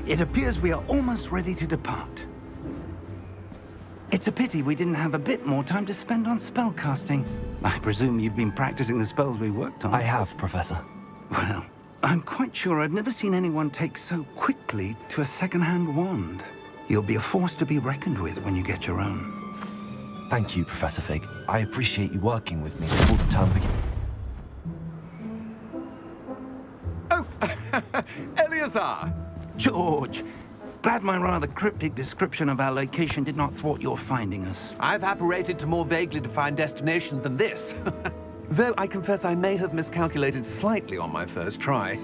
It appears we are almost ready to depart. It's a pity we didn't have a bit more time to spend on spellcasting. I presume you've been practicing the spells we worked on. I have, Professor. Well, I'm quite sure I've never seen anyone take so quickly to a second-hand wand. You'll be a force to be reckoned with when you get your own. Thank you, Professor Fig. I appreciate you working with me before the term begins. Oh, Eleazar! George, glad my rather cryptic description of our location did not thwart your finding us. I've apparated to more vaguely defined destinations than this. Though I confess I may have miscalculated slightly on my first try.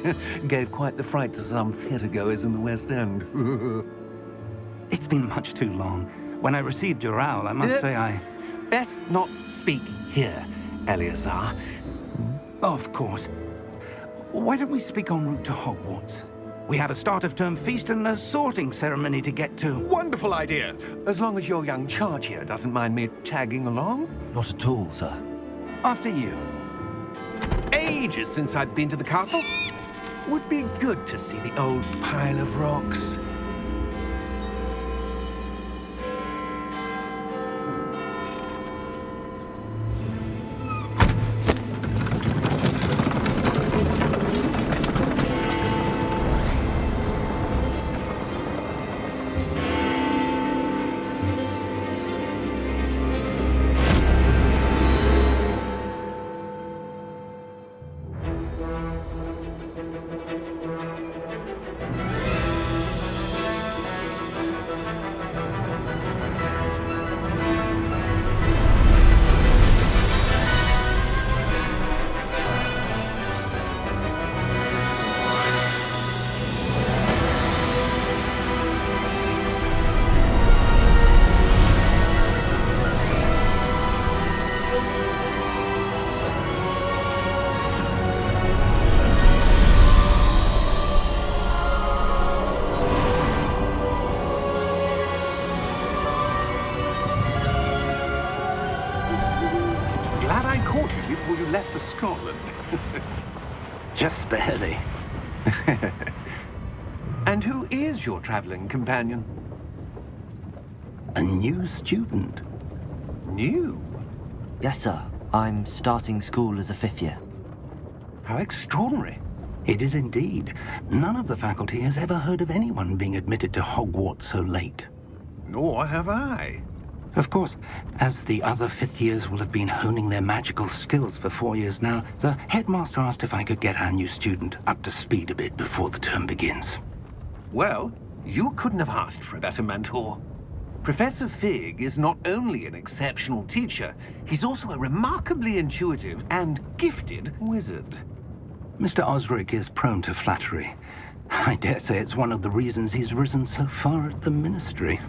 Gave quite the fright to some theatre-goers in the West End. It's been much too long. When I received your owl, I must say I... Best not speak here, Eleazar. Of course. Why don't we speak en route to Hogwarts? We have a start-of-term feast and a sorting ceremony to get to. Wonderful idea! As long as your young charge here doesn't mind me tagging along. Not at all, sir. After you. Ages since I've been to the castle. Would be good to see the old pile of rocks. Before you left for Scotland. Just barely. And who is your traveling companion? A new student. New? Yes, sir. I'm starting school as a 5th year. How extraordinary. It is indeed. None of the faculty has ever heard of anyone being admitted to Hogwarts so late. Nor have I. Of course, as the other 5th years will have been honing their magical skills for 4 years now, the headmaster asked if I could get our new student up to speed a bit before the term begins. Well, you couldn't have asked for a better mentor. Professor Fig is not only an exceptional teacher, he's also a remarkably intuitive and gifted wizard. Mr. Osric is prone to flattery. I dare say it's one of the reasons he's risen so far at the ministry.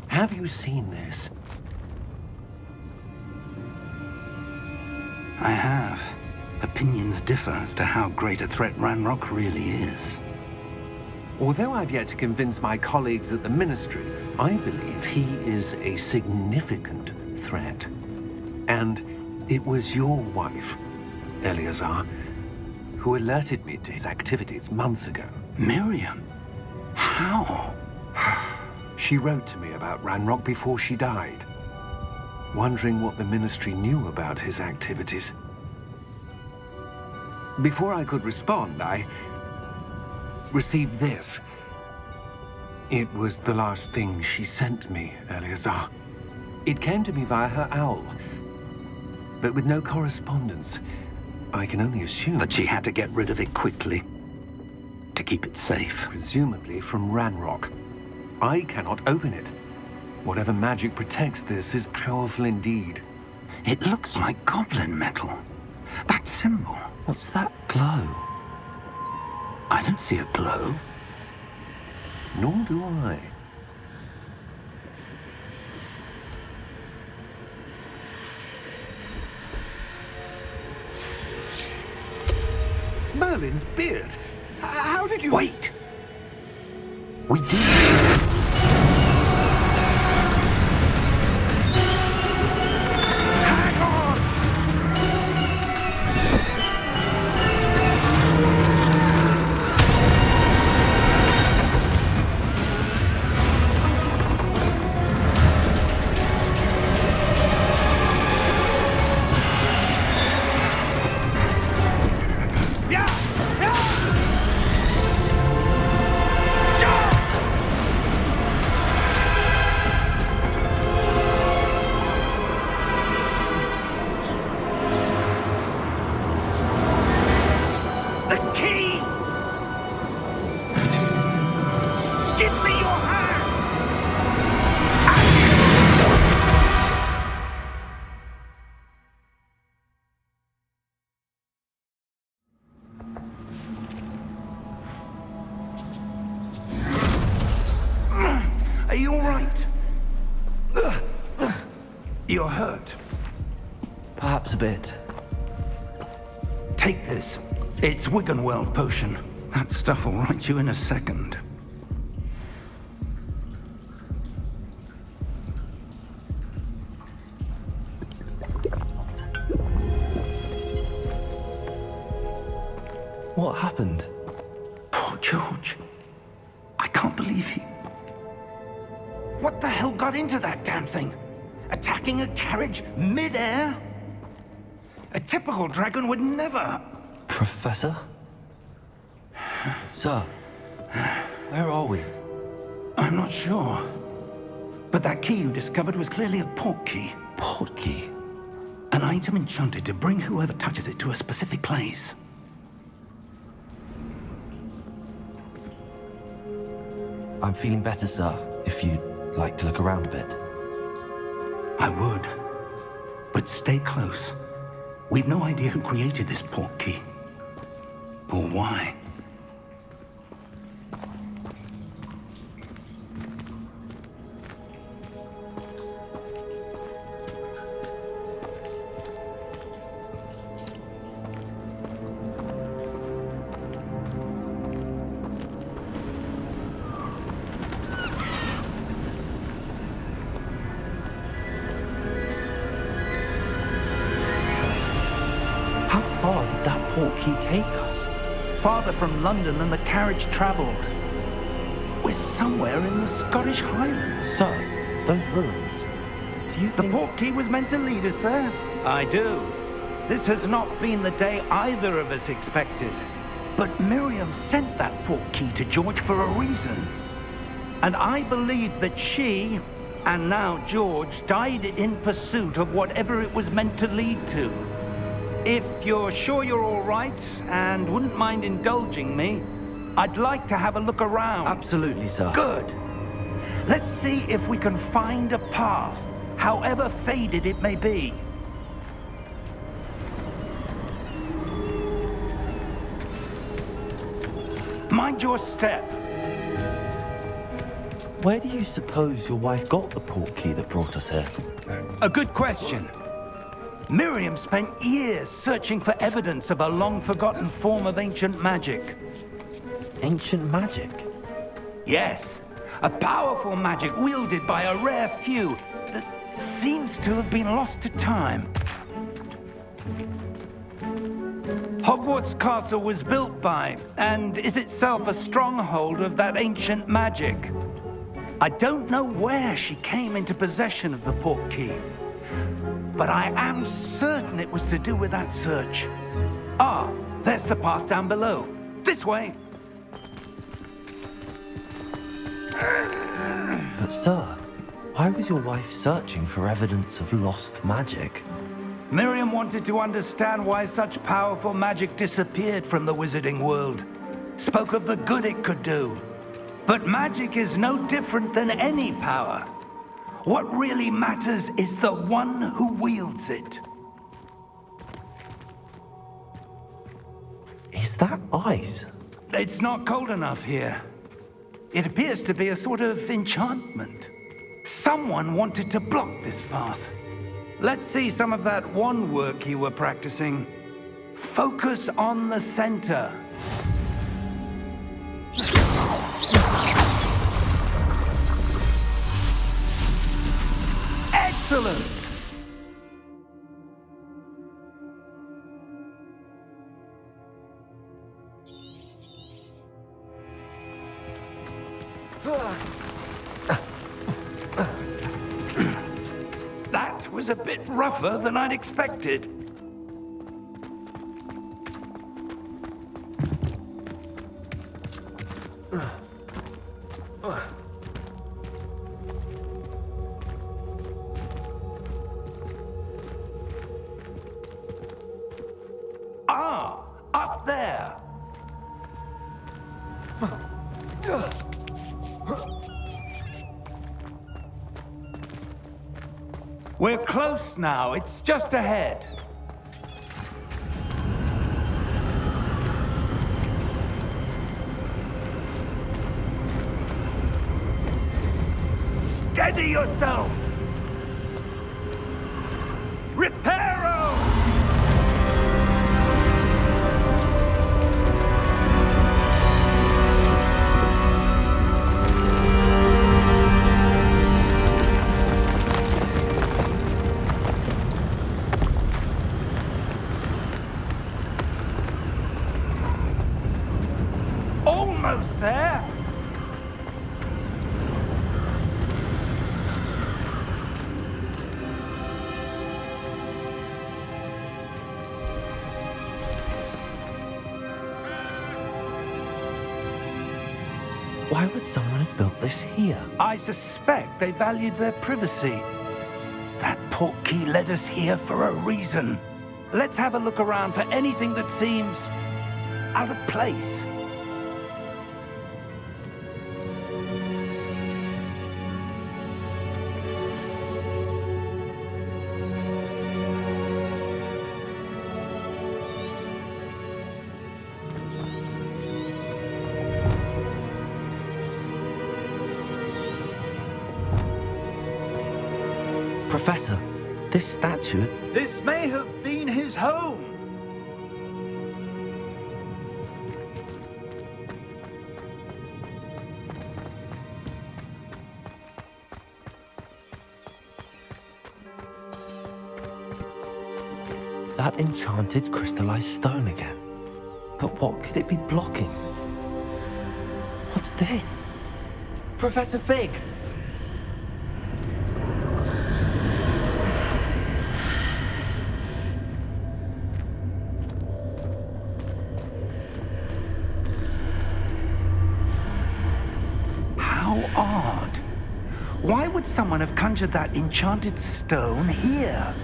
Have you seen this? I have. Opinions differ as to how great a threat Ranrock really is. Although I've yet to convince my colleagues at the Ministry, I believe he is a significant threat. And it was your wife, Eleazar, who alerted me to his activities months ago. Miriam? How? She wrote to me about Ranrock before she died, wondering what the Ministry knew about his activities. Before I could respond, I received this. It was the last thing she sent me, Eleazar. It came to me via her owl, but with no correspondence. I can only assume That she had to get rid of it quickly, to keep it safe. presumably from Ranrock. I cannot open it. Whatever magic protects this is powerful indeed. It looks like goblin metal. That symbol. What's that glow? I don't see a glow. Nor do I. Merlin's beard. How did you... Wait! We do. Hang on! You're hurt. Perhaps a bit. Take this. It's Wiggenweld potion. That stuff will right you in a second. What happened? Poor George. I can't believe he... What the hell got into that damn thing? Attacking a carriage mid-air? A typical dragon would never... Professor? Sir, where are we? I'm not sure. But that key you discovered was clearly a port key. Port key? An item enchanted to bring whoever touches it to a specific place. I'm feeling better, sir, if you'd like to look around a bit. I would. But stay close. We've no idea who created this port key. Or why. How far did that port key take us? Farther from London than the carriage traveled. We're somewhere in the Scottish Highlands. Sir, those ruins. Do you The think... port key was meant to lead us there? I do. This has not been the day either of us expected. But Miriam sent that port key to George for a reason. And I believe that she, and now George, died in pursuit of whatever it was meant to lead to. If you're sure you're all right and wouldn't mind indulging me, I'd like to have a look around. Absolutely, sir. Good. Let's see if we can find a path, however faded it may be. Mind your step. Where do you suppose your wife got the port key that brought us here? A good question. Miriam spent years searching for evidence of a long-forgotten form of ancient magic. Ancient magic? Yes, a powerful magic wielded by a rare few that seems to have been lost to time. Hogwarts Castle was built by, and is itself a stronghold of that ancient magic. I don't know where she came into possession of the port key, but I am certain it was to do with that search. Ah, there's the path down below. This way. But sir, why was your wife searching for evidence of lost magic? Miriam wanted to understand why such powerful magic disappeared from the wizarding world. Spoke of the good it could do. But magic is no different than any power. What really matters is the one who wields it. Is that ice? It's not cold enough here. It appears to be a sort of enchantment. Someone wanted to block this path. Let's see some of that wand work you were practicing. Focus on the center. Excellent! That was a bit rougher than I'd expected. Ah, up there. We're close now. It's just ahead. Steady yourself. almost there. Why would someone have built this here? I suspect they valued their privacy. That portkey led us here for a reason. Let's have a look around for anything that seems out of place. Professor, this statue... This may have been his home. That enchanted crystallized stone again. But what could it be blocking? What's this? Professor Fig! How odd. Why would someone have conjured that enchanted stone here?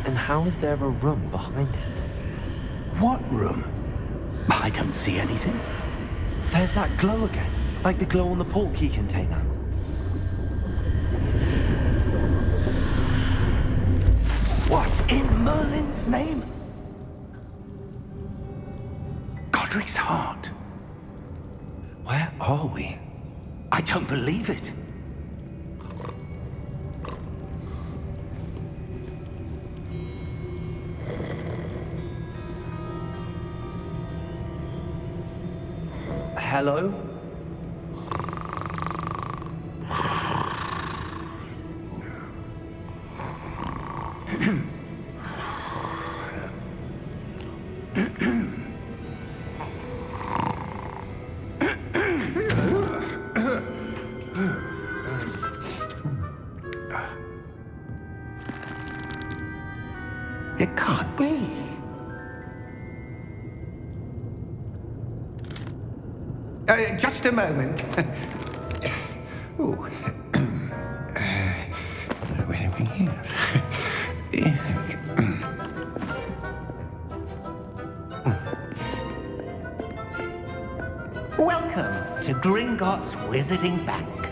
And how is there a room behind it? What room? I don't see anything. There's that glow again, like the glow on the portkey container. What in Merlin's name? Godric's heart. Where are we? I don't believe it. Hello? It can't be. Just a moment. Ooh. Where are we here? Welcome to Gringotts Wizarding Bank.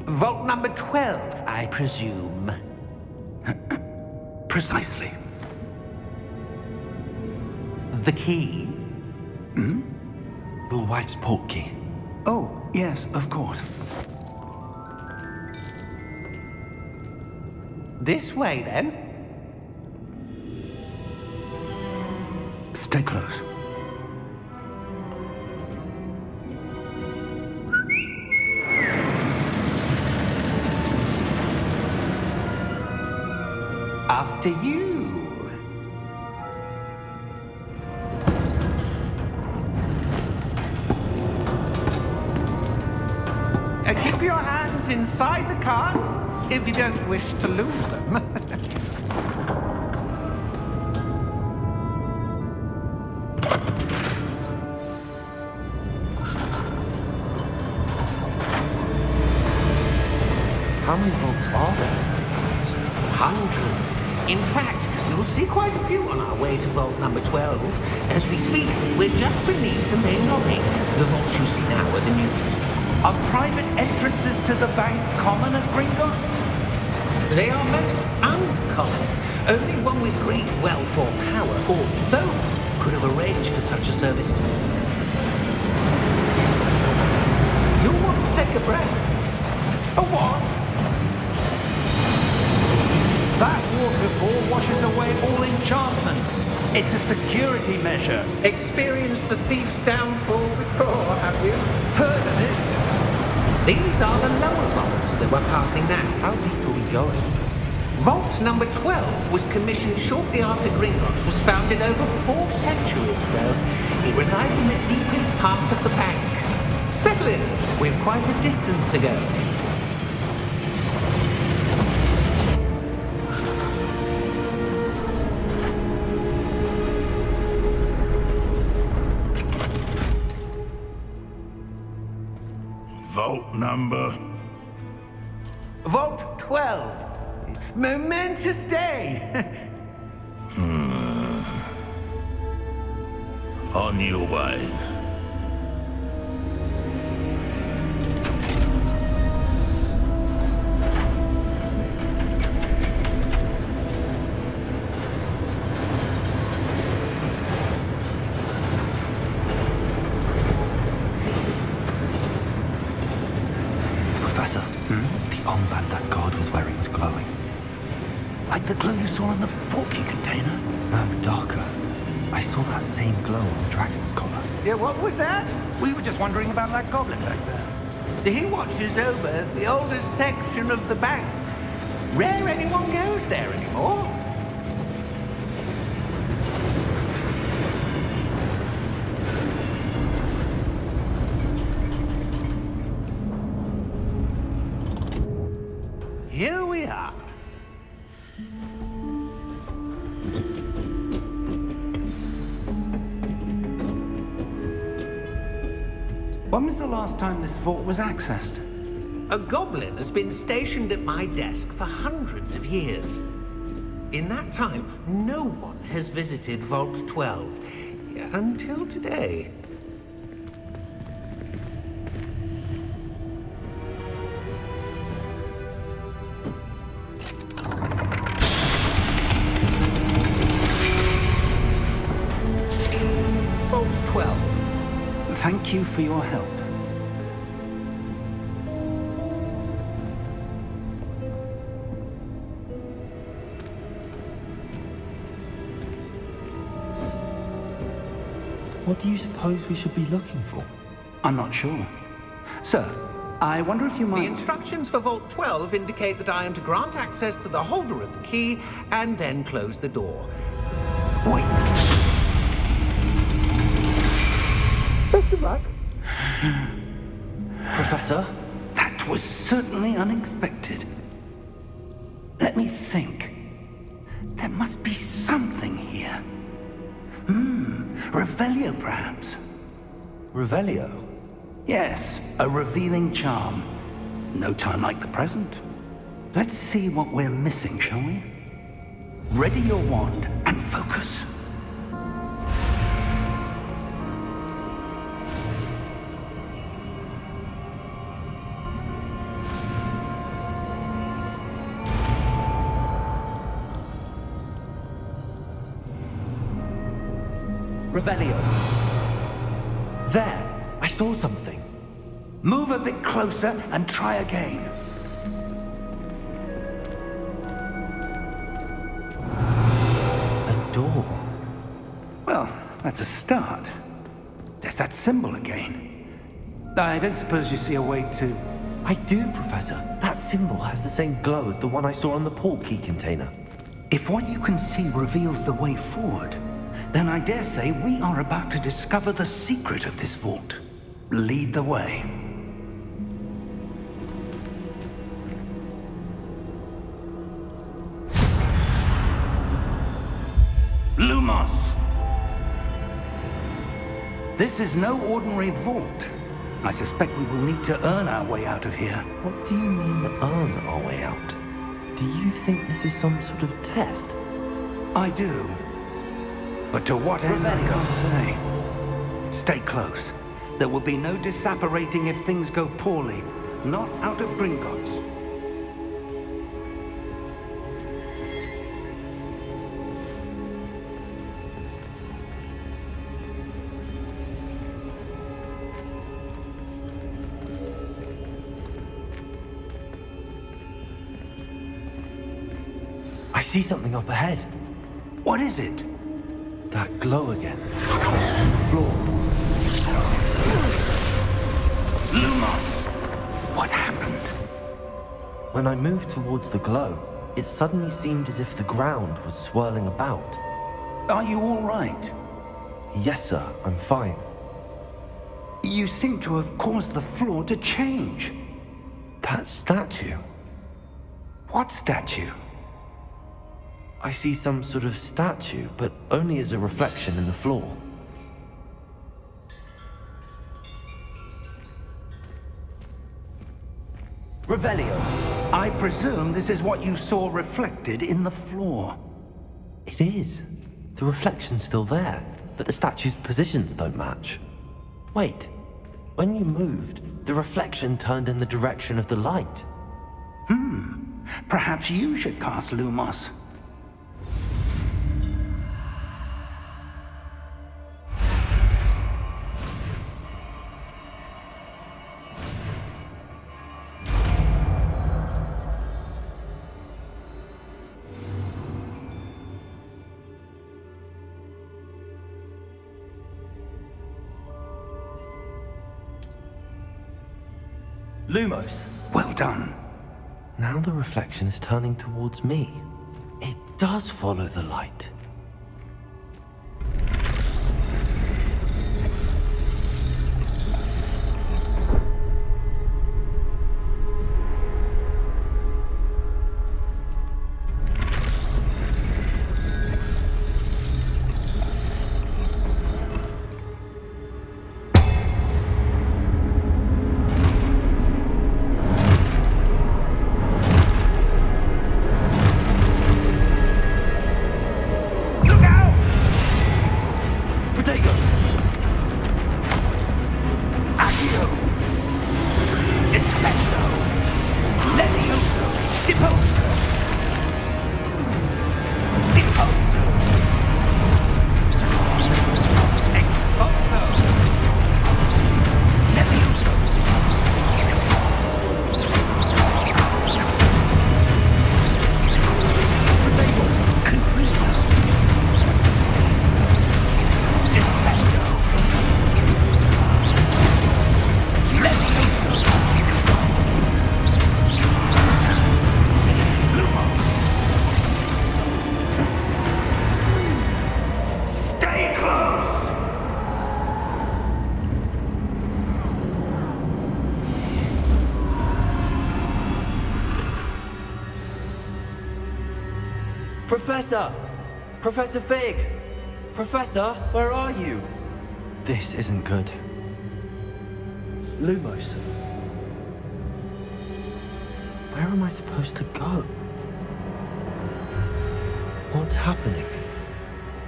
Vault number 12, I presume. Precisely. The key? Your wife's portkey. Oh, yes, of course. This way, then. Stay close. After you. Keep your hands inside the cart if you don't wish to lose them. How many vaults are there? Hundreds. In fact, you'll see quite a few on our way to vault number 12. As we speak, we're just beneath the main lobby. The vaults you see now are the newest. Are private entrances to the bank common at Gringotts? They are most uncommon. Only one with great wealth or power, or both, could have arranged for such a service. You'll want to take a breath. A what? That waterfall washes away all enchantments. It's a security measure. Experienced the thief's downfall before, have you? Heard of it? These are the lower vaults that we're passing now. How deep are we going? Vault number 12 was commissioned shortly after Gringotts was founded over 4 centuries ago. It resides in the deepest part of the bank. Settle in. We've quite a distance to go. Vault number? Vault 12. Momentous day. On your way. Professor, the armband that guard was wearing was glowing. Like the glow you saw in the porky container? No, darker. I saw that same glow on the dragon's collar. Yeah, what was that? We were just wondering about that goblin back there. He watches over the oldest section of the bank. Rare anyone goes there anymore. Here we are. When was the last time this vault was accessed? A goblin has been stationed at my desk for hundreds of years. In that time, no one has visited Vault 12 until today. Vault 12. Thank you for your help. What do you suppose we should be looking for? I'm not sure. Sir, I wonder if you The might... instructions for Vault 12 indicate that I am to grant access to the holder of the key and then close the door. Wait. Best of luck. Professor? That was certainly unexpected. Let me think. There must be something here. Revelio, perhaps. Revelio? Yes, a revealing charm. No time like the present. Let's see what we're missing, shall we? Ready your wand and focus. Revelio. There! I saw something. Move a bit closer and try again. A door. Well, that's a start. There's that symbol again. I don't suppose you see a way to... I do, Professor. That symbol has the same glow as the one I saw on the port key container. If what you can see reveals the way forward, then I dare say we are about to discover the secret of this vault. Lead the way. Lumos! This is no ordinary vault. I suspect we will need to earn our way out of here. What do you mean, earn our way out? Do you think this is some sort of test? I do. But to what end, I can't say. Stay close. There will be no disapparating if things go poorly. Not out of Gringotts. I see something up ahead. What is it? That glow again. On the floor. Lumos! What happened? When I moved towards the glow, it suddenly seemed as if the ground was swirling about. Are you all right? Yes, sir, I'm fine. You seem to have caused the floor to change. That statue. What statue? I see some sort of statue, but only as a reflection in the floor. Revelio, I presume this is what you saw reflected in the floor. It is. The reflection's still there, but the statue's positions don't match. Wait, when you moved, the reflection turned in the direction of the light. Perhaps you should cast Lumos. Lumos! Well done. Now the reflection is turning towards me. It does follow the light. Professor! Professor Fig! Professor, where are you? This isn't good. Lumos. Where am I supposed to go? What's happening?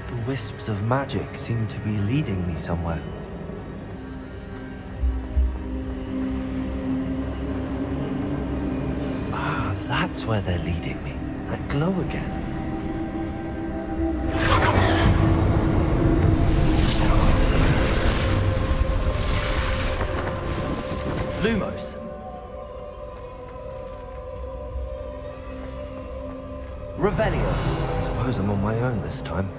The wisps of magic seem to be leading me somewhere. Ah, that's where they're leading me. That glow again. Lumos. Revelio. I suppose I'm on my own this time.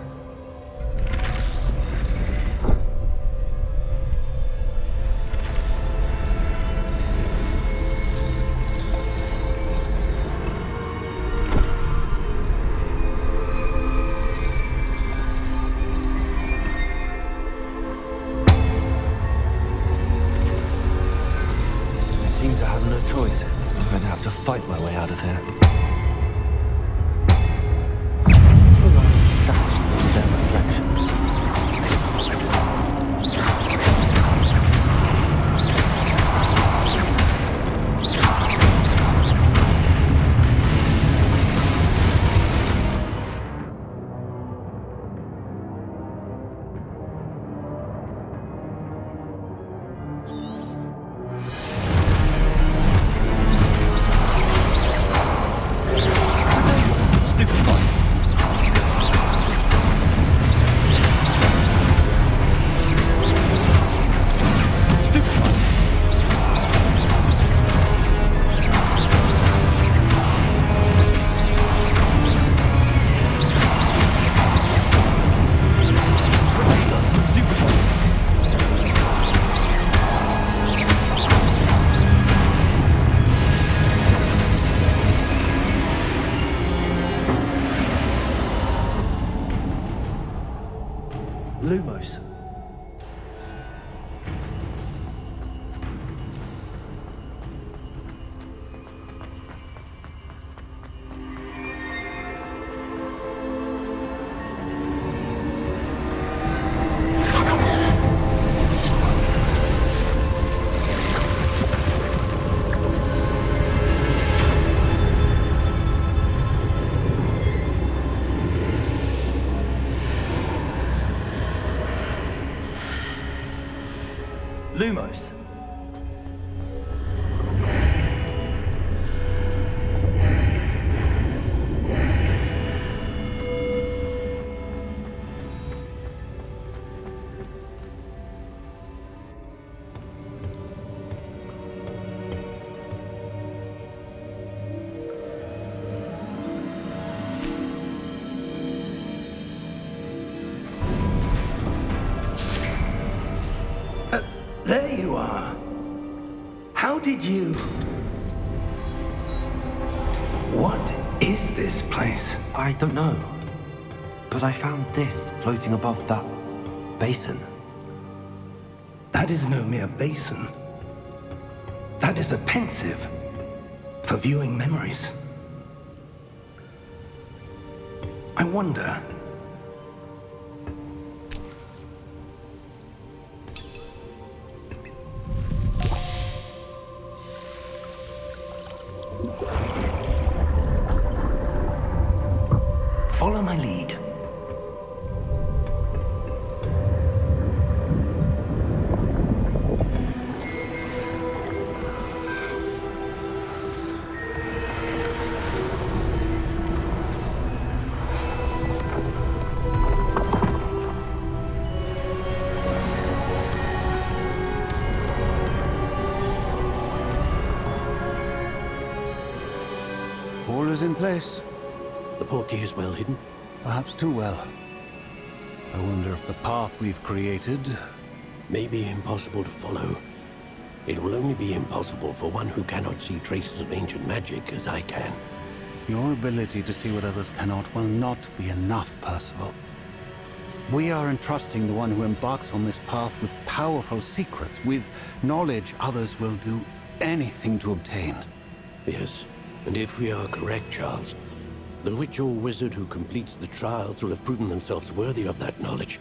Seems I have no choice. I'm going to have to fight my way out of here. Let's rely on the statues for their reflections. Lumos. Lumos. There you are. How did you... What is this place? I don't know. But I found this floating above that basin. That is no mere basin. That is a pensive for viewing memories. I wonder... Follow my lead. All is in place. The portkey is well hidden. Perhaps too well. I wonder if the path we've created... May be impossible to follow. It will only be impossible for one who cannot see traces of ancient magic as I can. Your ability to see what others cannot will not be enough, Percival. We are entrusting the one who embarks on this path with powerful secrets, with knowledge others will do anything to obtain. Yes, and if we are correct, Charles, the witch or wizard who completes the trials will have proven themselves worthy of that knowledge,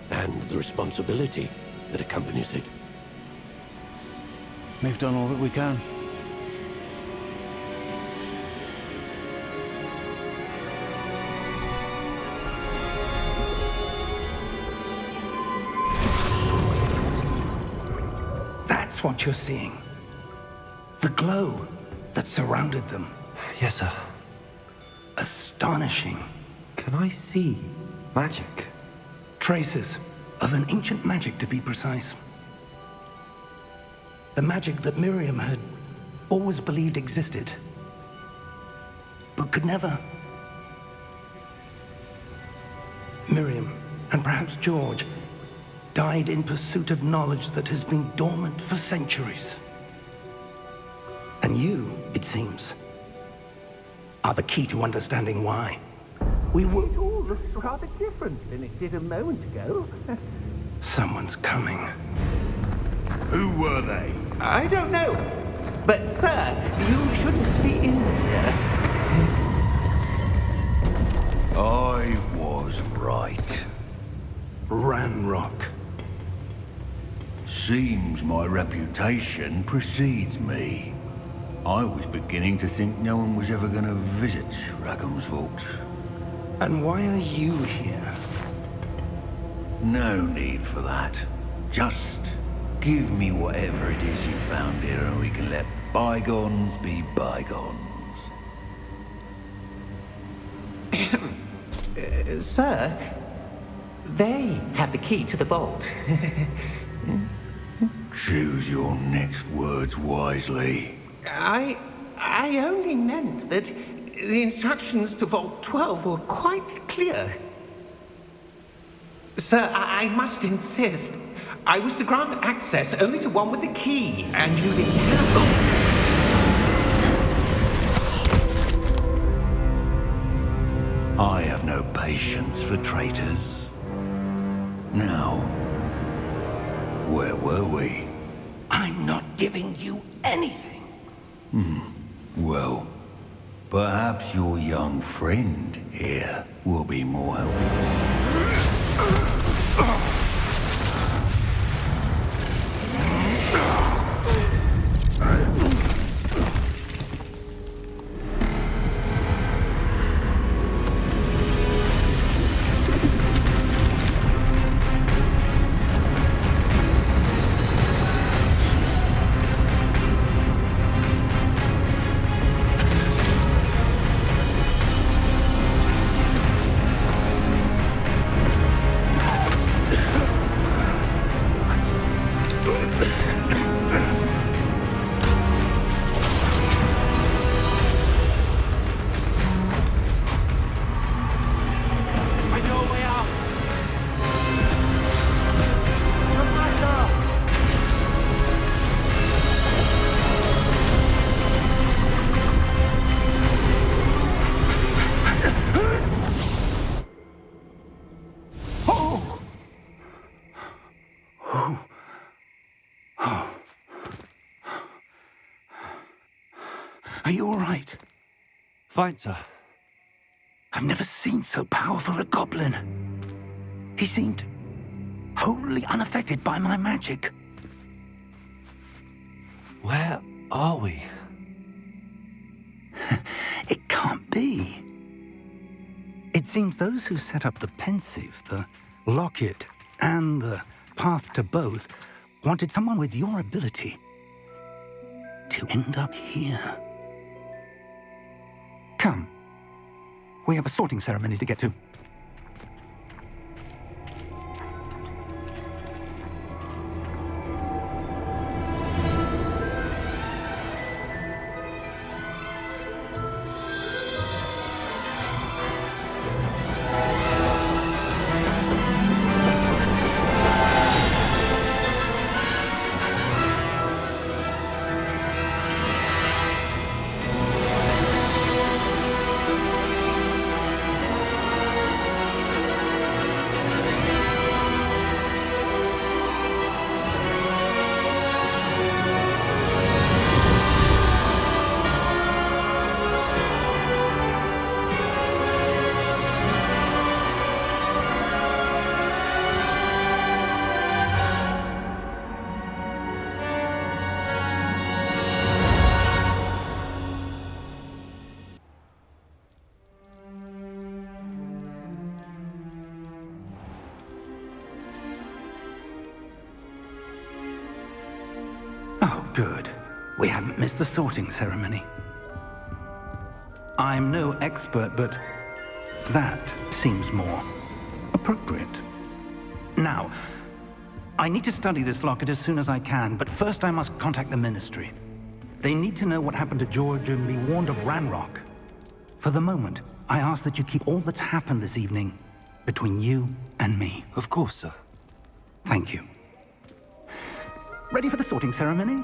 and the responsibility that accompanies it. We've done all that we can. That's what you're seeing. The glow that surrounded them. Yes, sir. Astonishing. Can I see magic? Traces of an ancient magic, to be precise. The magic that Miriam had always believed existed, but could never. Miriam, and perhaps George, died in pursuit of knowledge that has been dormant for centuries. And you, it seems, are the key to understanding why. We were... It all looks rather different than it did a moment ago. Someone's coming. Who were they? I don't know. But, sir, you shouldn't be in here. I was right. Ranrock. Seems my reputation precedes me. I was beginning to think no one was ever going to visit Rackham's vault. And why are you here? No need for that. Just give me whatever it is you found here and we can let bygones be bygones. Sir, they have the key to the vault. Choose your next words wisely. I only meant that the instructions to Vault 12 were quite clear. Sir, I must insist. I was to grant access only to one with the key, and you didn't have one. I have no patience for traitors. Now, where were we? I'm not giving you anything. Well, perhaps your young friend here will be more helpful. Are you all right? Fine, sir. I've never seen so powerful a goblin. He seemed wholly unaffected by my magic. Where are we? It can't be. It seems those who set up the pensive, the locket, and the path to both wanted someone with your ability to end up here. Come. We have a sorting ceremony to get to. Oh, good. We haven't missed the sorting ceremony. I'm no expert, but that seems more appropriate. Now, I need to study this locket as soon as I can, but first I must contact the Ministry. They need to know what happened to George and be warned of Ranrock. For the moment, I ask that you keep all that's happened this evening between you and me. Of course, sir. Thank you. Ready for the sorting ceremony?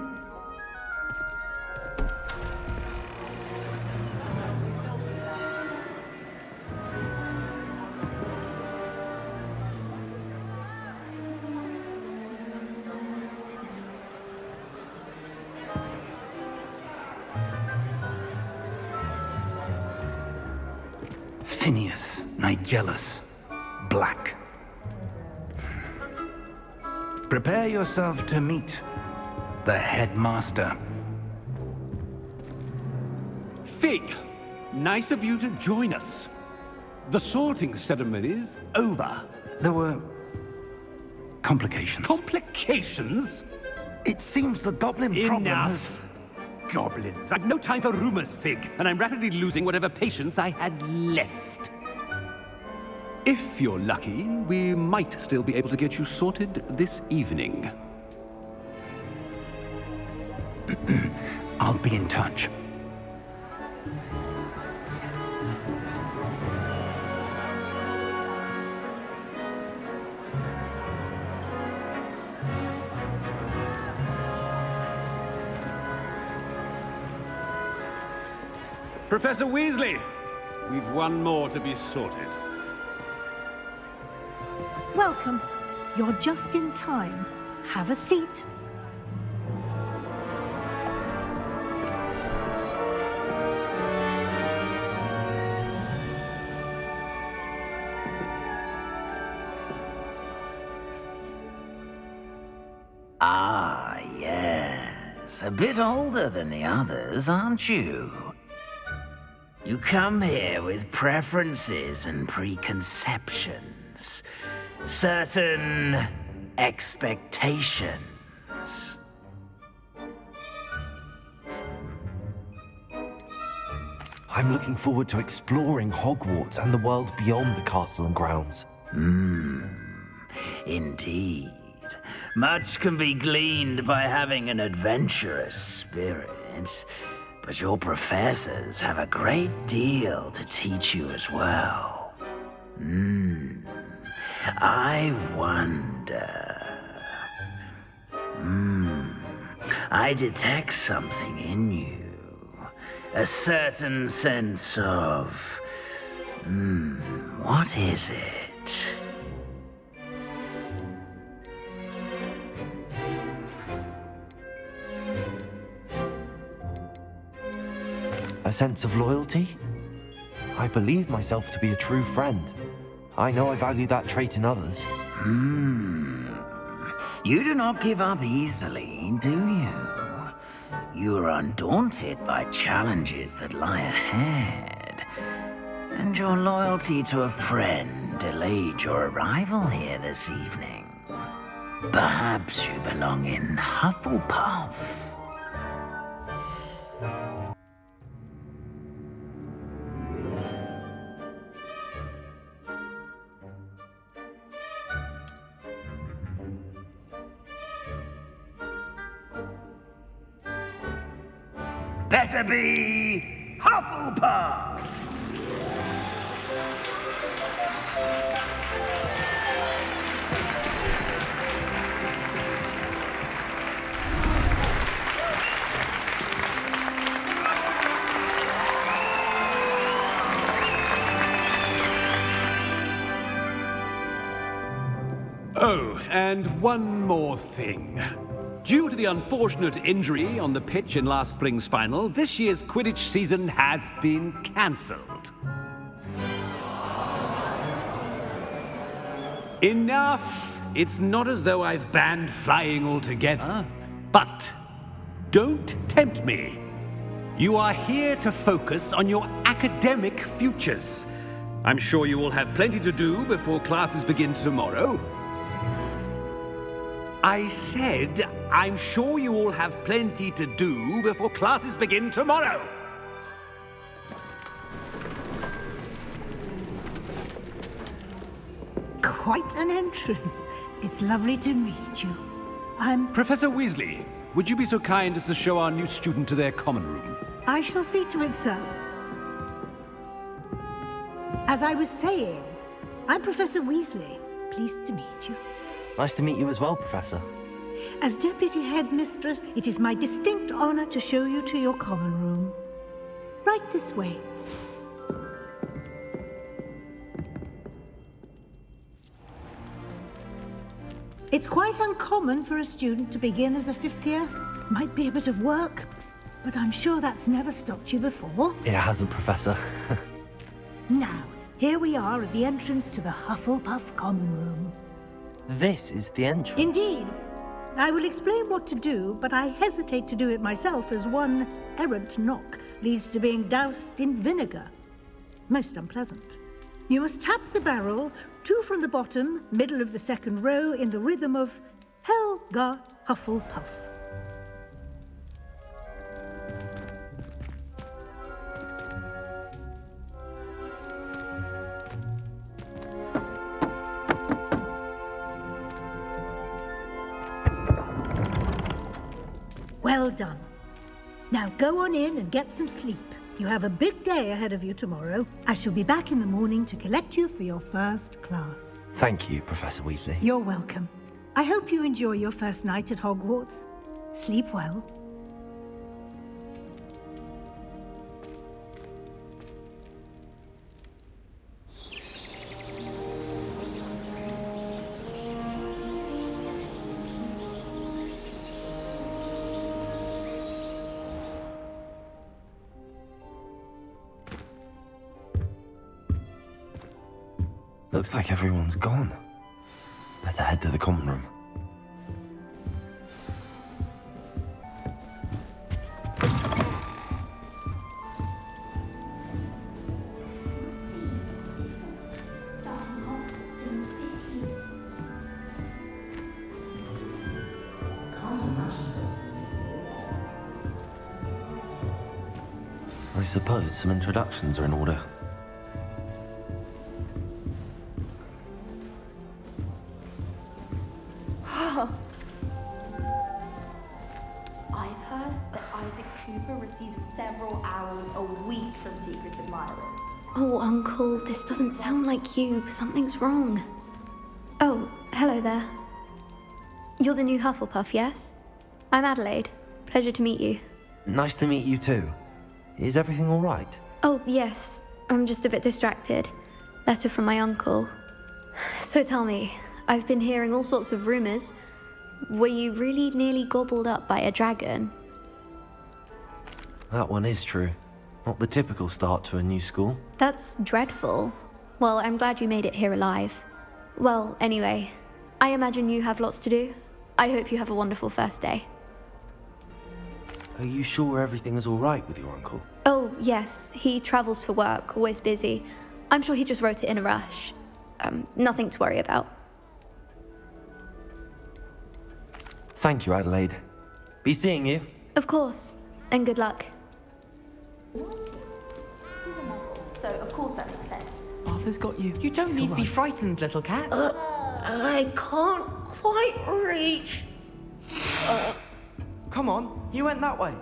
Phineas, Nigellus, Black. Prepare yourself to meet the headmaster. Fig, nice of you to join us. The sorting ceremony's over. There were complications. Complications? It seems the goblin problem has... Enough. Goblins. I've no time for rumors, Fig, and I'm rapidly losing whatever patience I had left. If you're lucky, we might still be able to get you sorted this evening. I'll be in touch. Professor Weasley, we've one more to be sorted. Welcome. You're just in time. Have a seat. Ah, yes. A bit older than the others, aren't you? You come here with preferences and preconceptions. Certain expectations. I'm looking forward to exploring Hogwarts and the world beyond the castle and grounds. Indeed. Much can be gleaned by having an adventurous spirit, but your professors have a great deal to teach you as well. I wonder... I detect something in you. A certain sense of... what is it? A sense of loyalty? I believe myself to be a true friend. I know I value that trait in others. You do not give up easily, do you? You are undaunted by challenges that lie ahead. And your loyalty to a friend delayed your arrival here this evening. Perhaps you belong in Hufflepuff. Better be Hufflepuff! Oh, and one more thing. Due to the unfortunate injury on the pitch in last spring's final, this year's Quidditch season has been cancelled. Enough! It's not as though I've banned flying altogether. But don't tempt me. You are here to focus on your academic futures. I'm sure you will have plenty to do before classes begin tomorrow. I said, I'm sure you all have plenty to do before classes begin tomorrow. Quite an entrance. It's lovely to meet you. I'm... Professor Weasley, would you be so kind as to show our new student to their common room? I shall see to it, sir. As I was saying, I'm Professor Weasley. Pleased to meet you. Nice to meet you as well, Professor. As Deputy Headmistress, it is my distinct honor to show you to your common room. Right this way. It's quite uncommon for a student to begin as a fifth year. Might be a bit of work, but I'm sure that's never stopped you before. It hasn't, Professor. Now, here we are at the entrance to the Hufflepuff common room. This is the entrance. Indeed. I will explain what to do, but I hesitate to do it myself as one errant knock leads to being doused in vinegar. Most unpleasant. You must tap the barrel, 2 from the bottom, middle of the second row, in the rhythm of Helga Hufflepuff. Well done. Now go on in and get some sleep. You have a big day ahead of you tomorrow. I shall be back in the morning to collect you for your first class. Thank you, Professor Weasley. You're welcome. I hope you enjoy your first night at Hogwarts. Sleep well. Looks like everyone's gone. Better head to the common room. I suppose some introductions are in order. I've heard that Isaac Cooper receives several hours a week from secret admirers. Oh, Uncle, this doesn't sound like you. Something's wrong. Oh, hello there. You're the new Hufflepuff, yes? I'm Adelaide. Pleasure to meet you. Nice to meet you too. Is everything all right? Oh, yes. I'm just a bit distracted. Letter from my uncle. So tell me, I've been hearing all sorts of rumors. Were you really nearly gobbled up by a dragon? That one is true. Not the typical start to a new school. That's dreadful. Well, I'm glad you made it here alive. Well, anyway, I imagine you have lots to do. I hope you have a wonderful first day. Are you sure everything is all right with your uncle? Oh, yes. He travels for work, always busy. I'm sure he just wrote it in a rush. Nothing to worry about. Thank you, Adelaide. Be seeing you. Of course. And good luck. So, of course that makes sense. Arthur's got you. You don't need to be frightened, little cat. I can't quite reach. Come on, you went that way.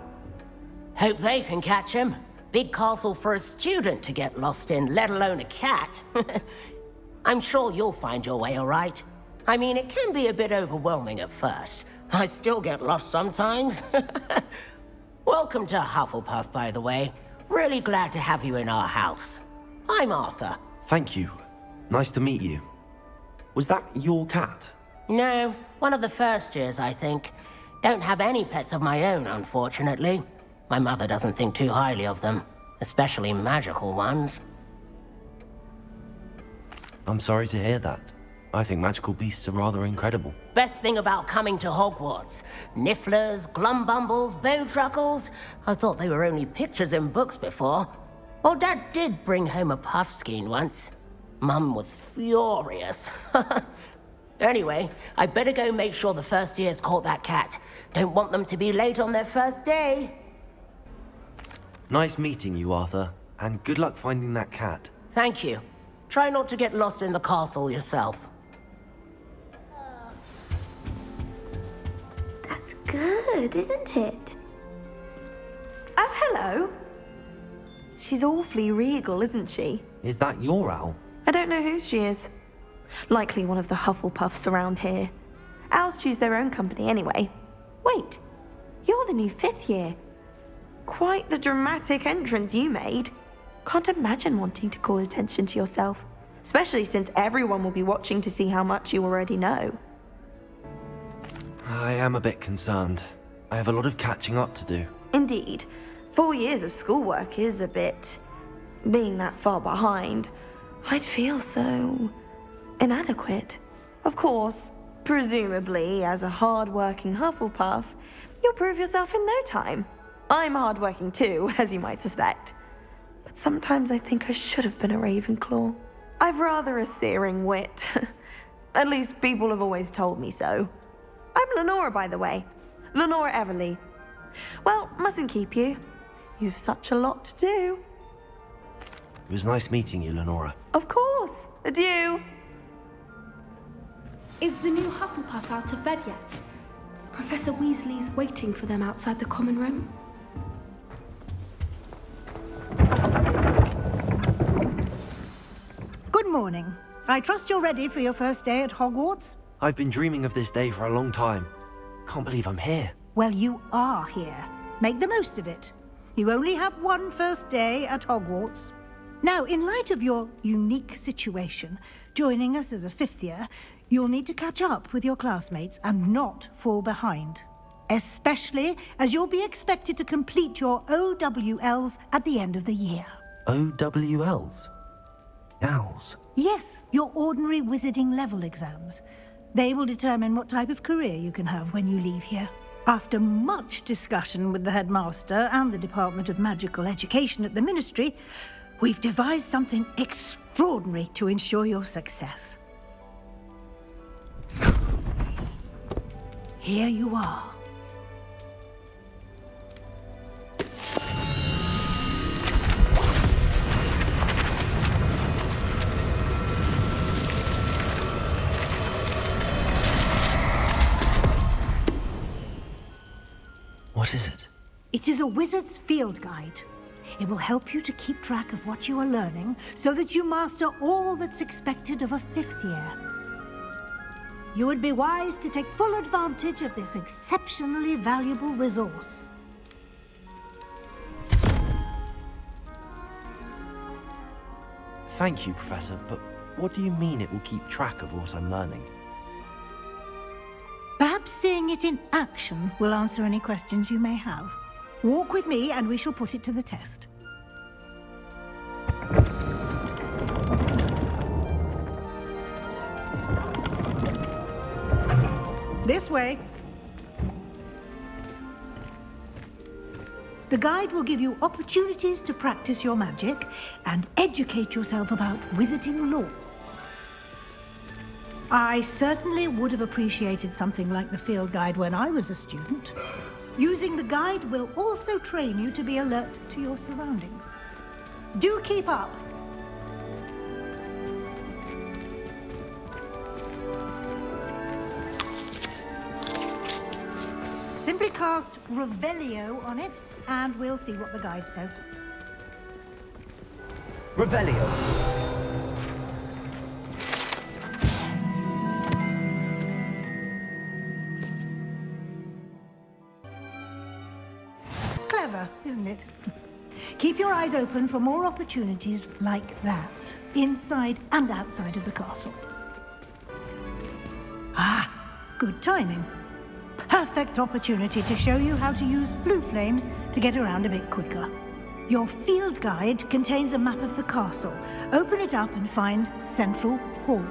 Hope they can catch him. Big castle for a student to get lost in, let alone a cat. I'm sure you'll find your way all right. I mean, it can be a bit overwhelming at first. I still get lost sometimes. Welcome to Hufflepuff, by the way. Really glad to have you in our house. I'm Arthur. Thank you. Nice to meet you. Was that your cat? No, one of the first years, I think. Don't have any pets of my own, unfortunately. My mother doesn't think too highly of them, especially magical ones. I'm sorry to hear that. I think magical beasts are rather incredible. Best thing about coming to Hogwarts. Nifflers, glumbumbles, bowtruckles. I thought they were only pictures in books before. Well, Dad did bring home a puffskein once. Mum was furious. Anyway, I better go make sure the first years caught that cat. Don't want them to be late on their first day. Nice meeting you, Arthur. And good luck finding that cat. Thank you. Try not to get lost in the castle yourself. That's good, isn't it? Oh, hello. She's awfully regal, isn't she? Is that your owl? I don't know who she is. Likely one of the Hufflepuffs around here. Owls choose their own company anyway. Wait, you're the new 5th year. Quite the dramatic entrance you made. Can't imagine wanting to call attention to yourself, especially since everyone will be watching to see how much you already know. I am a bit concerned. I have a lot of catching up to do. Indeed. 4 years of schoolwork is a bit... Being that far behind, I'd feel so... inadequate. Of course, presumably, as a hard-working Hufflepuff, you'll prove yourself in no time. I'm hard-working too, as you might suspect. But sometimes I think I should have been a Ravenclaw. I've rather a searing wit. At least people have always told me so. I'm Lenora, by the way. Lenora Everly. Well, mustn't keep you. You've such a lot to do. It was nice meeting you, Lenora. Of course. Adieu. Is the new Hufflepuff out of bed yet? Professor Weasley's waiting for them outside the common room. Good morning. I trust you're ready for your first day at Hogwarts? I've been dreaming of this day for a long time. Can't believe I'm here. Well, you are here. Make the most of it. You only have one first day at Hogwarts. Now, in light of your unique situation, joining us as a 5th year, you'll need to catch up with your classmates and not fall behind. Especially as you'll be expected to complete your OWLs at the end of the year. OWLs? Owls? Yes, your ordinary wizarding level exams. They will determine what type of career you can have when you leave here. After much discussion with the headmaster and the Department of Magical Education at the Ministry, we've devised something extraordinary to ensure your success. Here you are. What is it? It is a wizard's field guide. It will help you to keep track of what you are learning so that you master all that's expected of a 5th year. You would be wise to take full advantage of this exceptionally valuable resource. Thank you, Professor, but what do you mean it will keep track of what I'm learning? Perhaps seeing it in action will answer any questions you may have. Walk with me and we shall put it to the test. This way. The guide will give you opportunities to practice your magic and educate yourself about wizarding lore. I certainly would have appreciated something like the field guide when I was a student. Using the guide will also train you to be alert to your surroundings. Do keep up. Simply cast Revelio on it, and we'll see what the guide says. Revelio. Clever, isn't it? Keep your eyes open for more opportunities like that, inside and outside of the castle. Ah, good timing. Perfect opportunity to show you how to use flue flames to get around a bit quicker. Your field guide contains a map of the castle. Open it up and find Central Hall.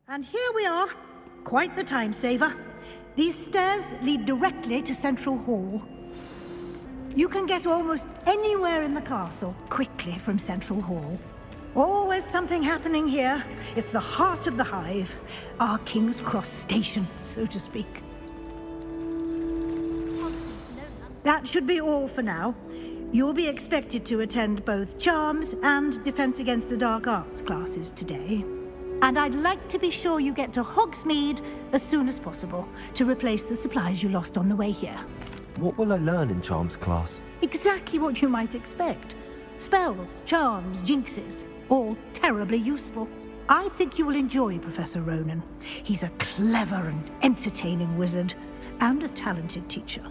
And here we are. Quite the time saver. These stairs lead directly to Central Hall. You can get almost anywhere in the castle quickly from Central Hall. Always something happening here. It's the heart of the hive, our King's Cross station, so to speak. That should be all for now. You'll be expected to attend both Charms and Defense Against the Dark Arts classes today. And I'd like to be sure you get to Hogsmeade as soon as possible to replace the supplies you lost on the way here. What will I learn in Charms class? Exactly what you might expect. Spells, charms, jinxes, all terribly useful. I think you will enjoy Professor Ronan. He's a clever and entertaining wizard, and a talented teacher.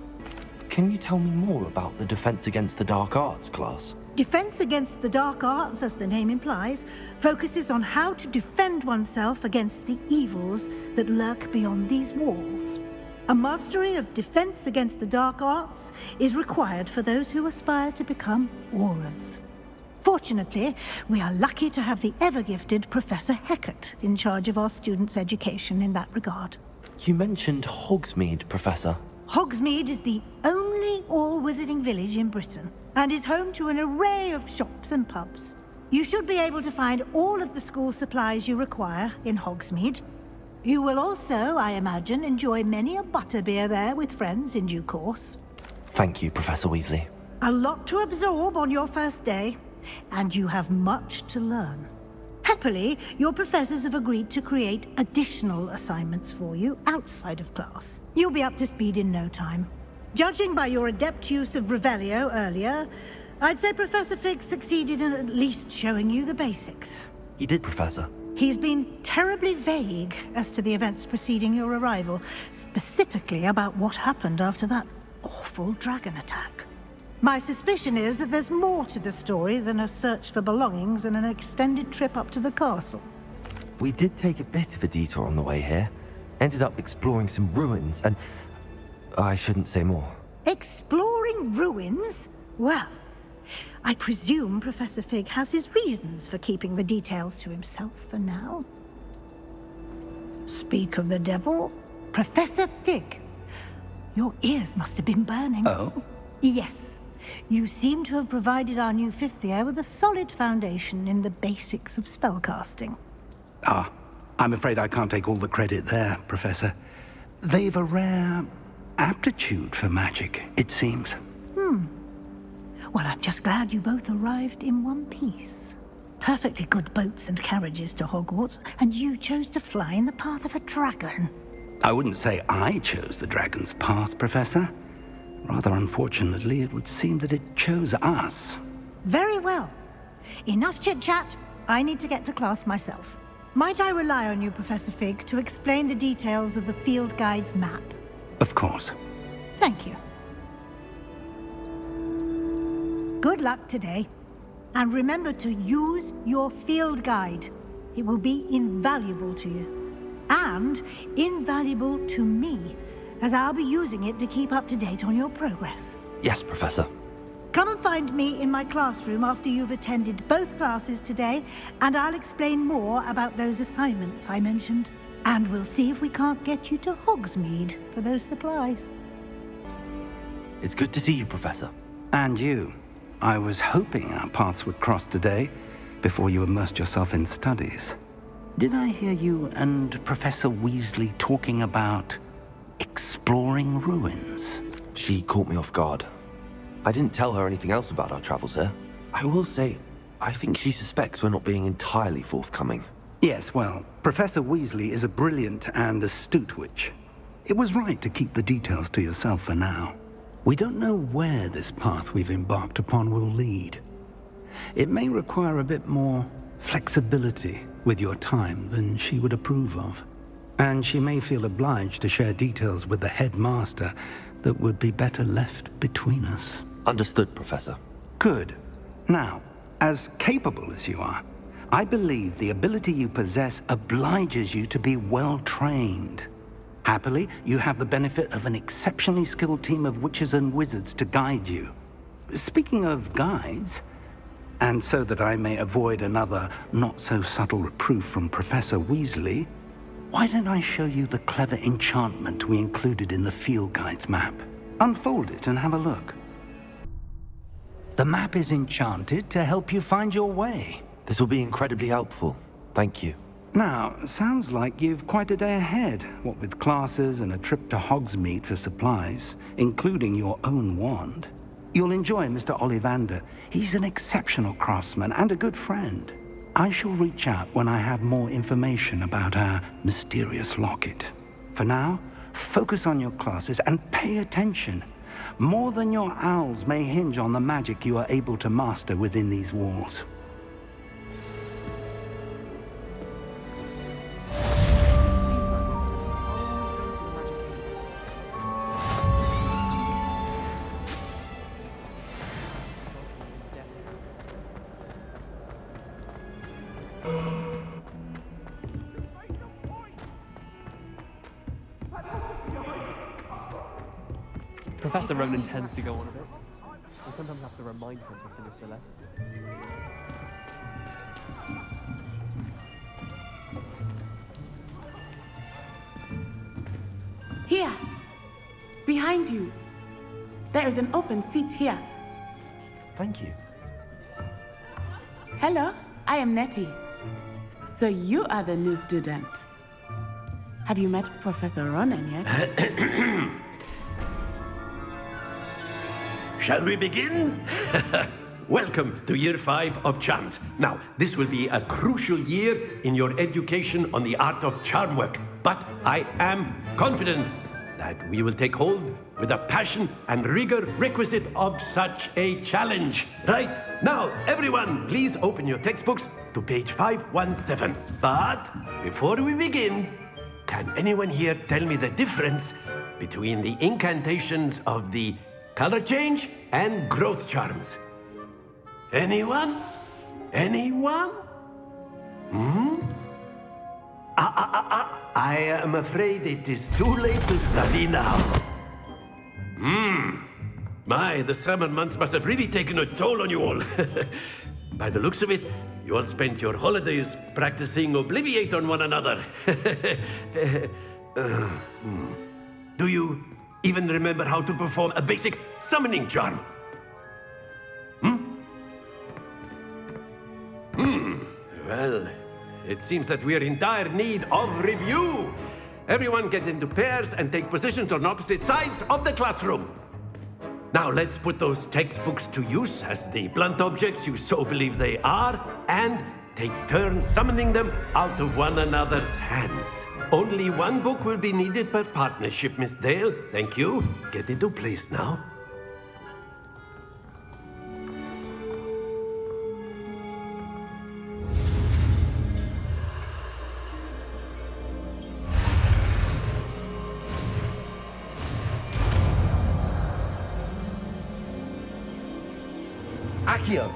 Can you tell me more about the Defense Against the Dark Arts class? Defense Against the Dark Arts, as the name implies, focuses on how to defend oneself against the evils that lurk beyond these walls. A mastery of Defense Against the Dark Arts is required for those who aspire to become Aurors. Fortunately, we are lucky to have the ever-gifted Professor Hecat in charge of our students' education in that regard. You mentioned Hogsmeade, Professor. Hogsmeade is the only all-wizarding village in Britain, and is home to an array of shops and pubs. You should be able to find all of the school supplies you require in Hogsmeade. You will also, I imagine, enjoy many a butterbeer there with friends in due course. Thank you, Professor Weasley. A lot to absorb on your first day, and you have much to learn. Happily, your professors have agreed to create additional assignments for you outside of class. You'll be up to speed in no time. Judging by your adept use of Revelio earlier, I'd say Professor Fig succeeded in at least showing you the basics. He did, Professor. He's been terribly vague as to the events preceding your arrival, specifically about what happened after that awful dragon attack. My suspicion is that there's more to the story than a search for belongings and an extended trip up to the castle. We did take a bit of a detour on the way here. Ended up exploring some ruins and... I shouldn't say more. Exploring ruins? Well, I presume Professor Fig has his reasons for keeping the details to himself for now. Speak of the devil, Professor Fig. Your ears must have been burning. Oh? Yes. You seem to have provided our new fifth year with a solid foundation in the basics of spellcasting. Ah, I'm afraid I can't take all the credit there, Professor. They've a rare aptitude for magic, it seems. Well, I'm just glad you both arrived in one piece. Perfectly good boats and carriages to Hogwarts, and you chose to fly in the path of a dragon. I wouldn't say I chose the dragon's path, Professor. Rather unfortunately, it would seem that it chose us. Very well. Enough chit-chat. I need to get to class myself. Might I rely on you, Professor Fig, to explain the details of the field guide's map? Of course. Thank you. Good luck today. And remember to use your field guide. It will be invaluable to you. And invaluable to me, as I'll be using it to keep up to date on your progress. Yes, Professor. Come and find me in my classroom after you've attended both classes today, and I'll explain more about those assignments I mentioned. And we'll see if we can't get you to Hogsmeade for those supplies. It's good to see you, Professor. And you. I was hoping our paths would cross today, before you immersed yourself in studies. Did I hear you and Professor Weasley talking about exploring ruins? She caught me off guard. I didn't tell her anything else about our travels here. I will say, I think she suspects we're not being entirely forthcoming. Yes, well, Professor Weasley is a brilliant and astute witch. It was right to keep the details to yourself for now. We don't know where this path we've embarked upon will lead. It may require a bit more flexibility with your time than she would approve of. And she may feel obliged to share details with the headmaster that would be better left between us. Understood, Professor. Good. Now, as capable as you are, I believe the ability you possess obliges you to be well-trained. Happily, you have the benefit of an exceptionally skilled team of witches and wizards to guide you. Speaking of guides, and so that I may avoid another not-so-subtle reproof from Professor Weasley, why don't I show you the clever enchantment we included in the field guide's map? Unfold it and have a look. The map is enchanted to help you find your way. This will be incredibly helpful. Thank you. Now, sounds like you've quite a day ahead, what with classes and a trip to Hogsmeade for supplies, including your own wand. You'll enjoy Mr. Ollivander. He's an exceptional craftsman and a good friend. I shall reach out when I have more information about our mysterious locket. For now, focus on your classes and pay attention. More than your owls may hinge on the magic you are able to master within these walls. Professor Ronan tends to go on a bit. I sometimes have to remind him to finish the lesson. Here! Behind you! There is an open seat here. Thank you. Hello, I am Nettie. So you are the new student. Have you met Professor Ronan yet? Shall we begin? Welcome to Year 5 of Charms. Now, this will be a crucial year in your education on the art of charm work, but I am confident that we will take hold with the passion and rigor requisite of such a challenge. Right, now, everyone, please open your textbooks to page 517. But before we begin, can anyone here tell me the difference between the incantations of the color change, and growth charms. Anyone? Anyone? I am afraid it is too late to study now. My, the summer months must have really taken a toll on you all. By the looks of it, you all spent your holidays practicing Obliviate on one another. Do you even remember how to perform a basic summoning charm? Well, it seems that we are in dire need of review. Everyone get into pairs and take positions on opposite sides of the classroom. Now let's put those textbooks to use as the blunt objects you so believe they are, and take turns summoning them out of one another's hands. Only one book will be needed per partnership, Miss Dale. Thank you. Get into place now. Accio!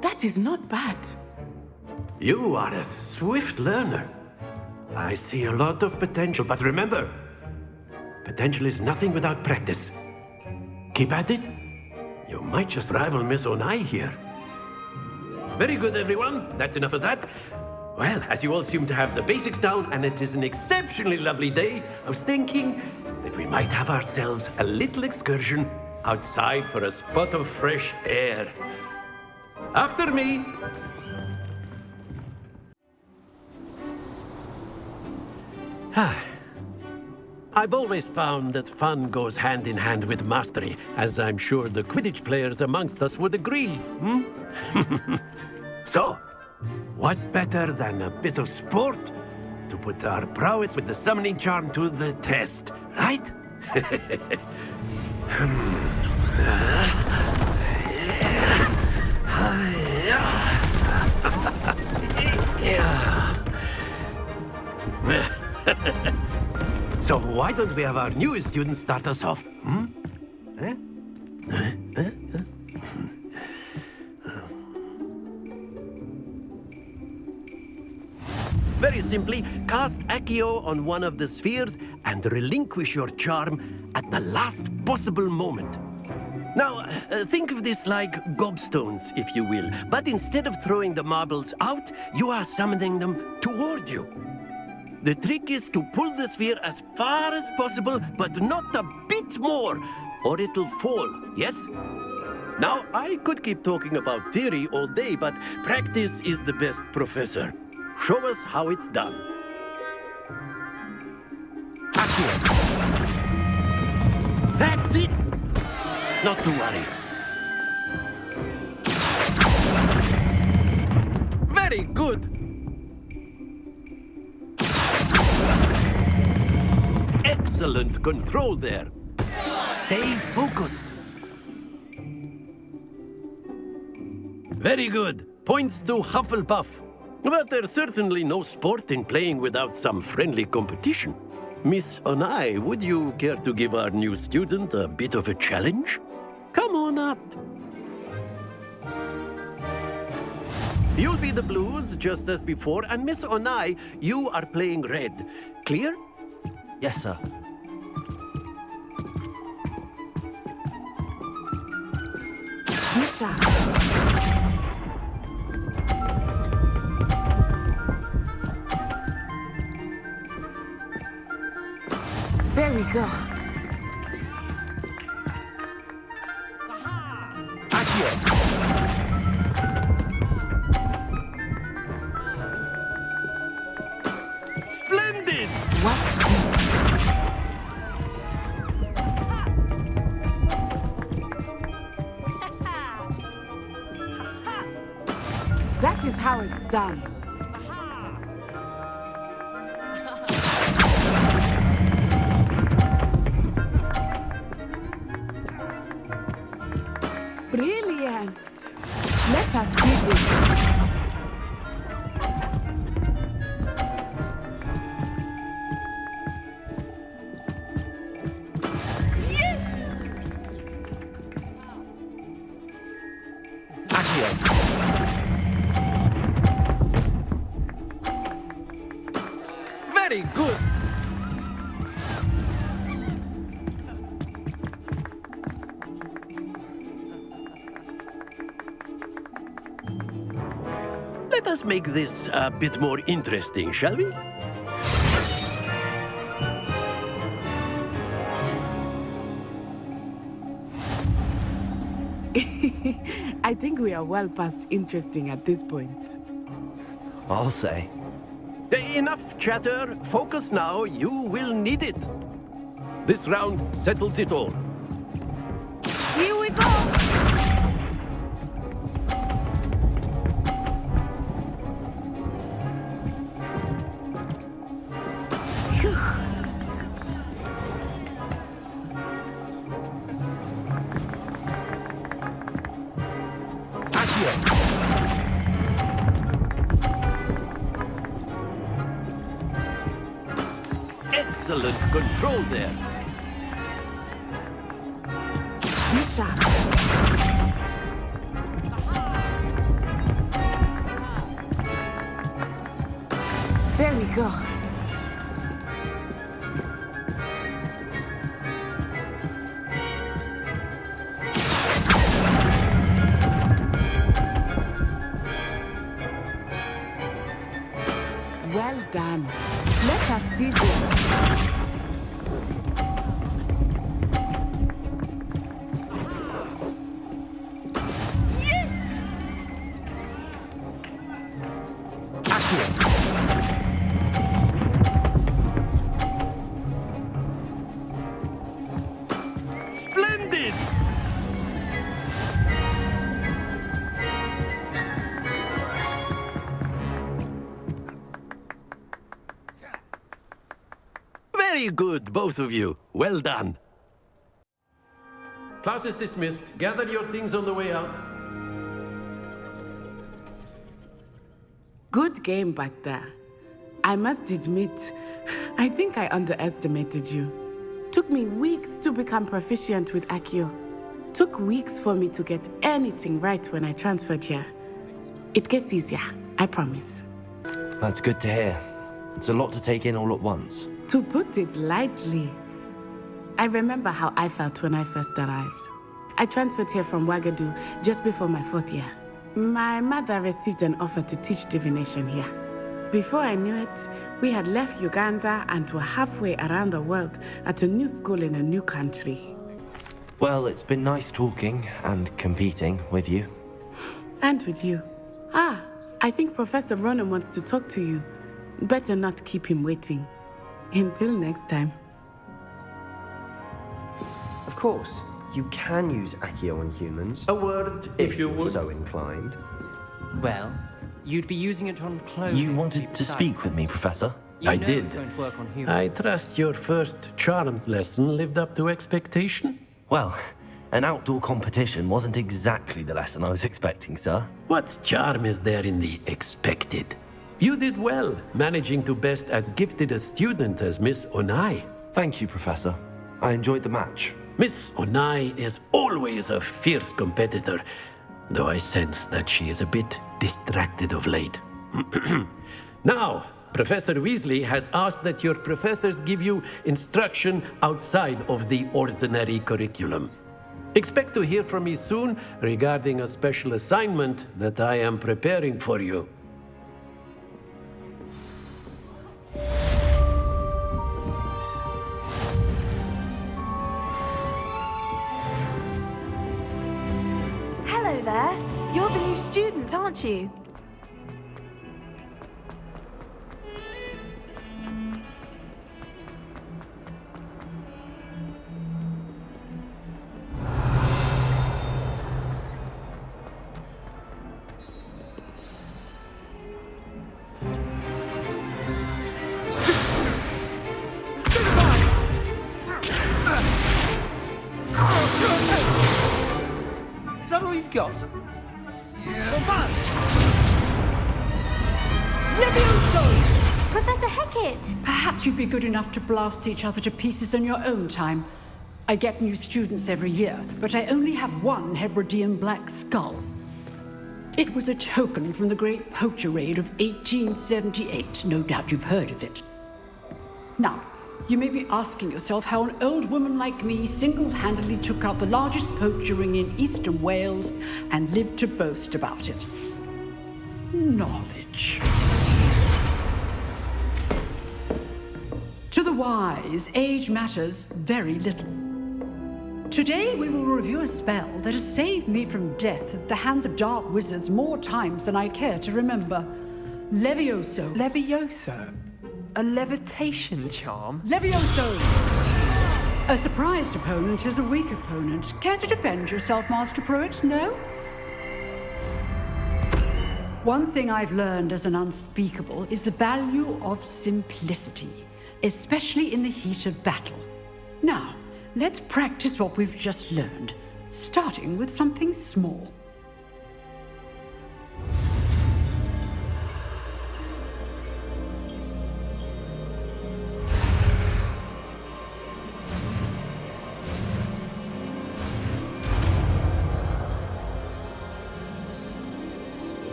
That is not bad. You are a swift learner. I see a lot of potential, but remember, potential is nothing without practice. Keep at it. You might just rival Miss Onai here. Very good, everyone. That's enough of that. Well, as you all seem to have the basics down, and it is an exceptionally lovely day, I was thinking that we might have ourselves a little excursion outside for a spot of fresh air. After me. I've always found that fun goes hand in hand with mastery, as I'm sure the Quidditch players amongst us would agree. So, what better than a bit of sport to put our prowess with the summoning charm to the test, right? So why don't we have our newest student start us off? Very simply, cast Accio on one of the spheres and relinquish your charm at the last possible moment. Now, think of this like gobstones, if you will, but instead of throwing the marbles out, you are summoning them toward you. The trick is to pull the sphere as far as possible, but not a bit more, or it'll fall, yes? Now, I could keep talking about theory all day, but practice is the best professor. Show us how it's done. Accio. That's it! Not to worry. Very good! Excellent control there. Stay focused. Very good. Points to Hufflepuff. But there's certainly no sport in playing without some friendly competition. Miss Onai, would you care to give our new student a bit of a challenge? Come on up. You'll be the blues, just as before, and Miss Onai, you are playing red. Clear? Yes, sir. Misha. There we go. Splendid! What's this? That is how it's done. Brilliant! Let us see this. Very good. Let us make this a bit more interesting, shall we? I think we are well past interesting at this point. I'll say. Enough chatter. Focus now. You will need it. This round settles it all. Here we go! Excellent control there. Misha. There we go. Well done. Let us see this. Splendid! Very good, both of you. Well done. Class is dismissed. Gather your things on the way out. Good game back there. I must admit, I think I underestimated you. Took me weeks to become proficient with Accio. Took weeks for me to get anything right when I transferred here. It gets easier, I promise. That's good to hear. It's a lot to take in all at once. To put it lightly, I remember how I felt when I first arrived. I transferred here from Wagadu just before my 4th year. My mother received an offer to teach divination here. Before I knew it, we had left Uganda and were halfway around the world at a new school in a new country. Well, it's been nice talking and competing with you. And with you. I think Professor Ronan wants to talk to you. Better not keep him waiting. Until next time. Of course, you can use Accio on humans. A word, if you you're would. so inclined. Well, you'd be using it on clothing. You wanted to speak with me, Professor? I did. It won't work on humans. I trust your first charms lesson lived up to expectation? Well, an outdoor competition wasn't exactly the lesson I was expecting, sir. What charm is there in the expected? You did well, managing to best as gifted a student as Miss Onai. Thank you, Professor. I enjoyed the match. Miss Onai is always a fierce competitor, though I sense that she is a bit distracted of late. Now, Professor Weasley has asked that your professors give you instruction outside of the ordinary curriculum. Expect to hear from me soon regarding a special assignment that I am preparing for you. Hello there. You're the new student, aren't you? Is that all you've got? Professor Hecat! Perhaps you'd be good enough to blast each other to pieces in your own time. I get new students every year, but I only have one Hebridean black skull. It was a token from the Great Poacher Raid of 1878. No doubt you've heard of it. Now, you may be asking yourself how an old woman like me single-handedly took out the largest poacher ring in eastern Wales and lived to boast about it. Knowledge. To the wise, age matters very little. Today we will review a spell that has saved me from death at the hands of dark wizards more times than I care to remember. Levioso. Levioso? A levitation charm? Levioso! A surprised opponent is a weak opponent. Care to defend yourself, Master Pruitt? No? One thing I've learned as an unspeakable is the value of simplicity, especially in the heat of battle. Now, let's practice what we've just learned, starting with something small.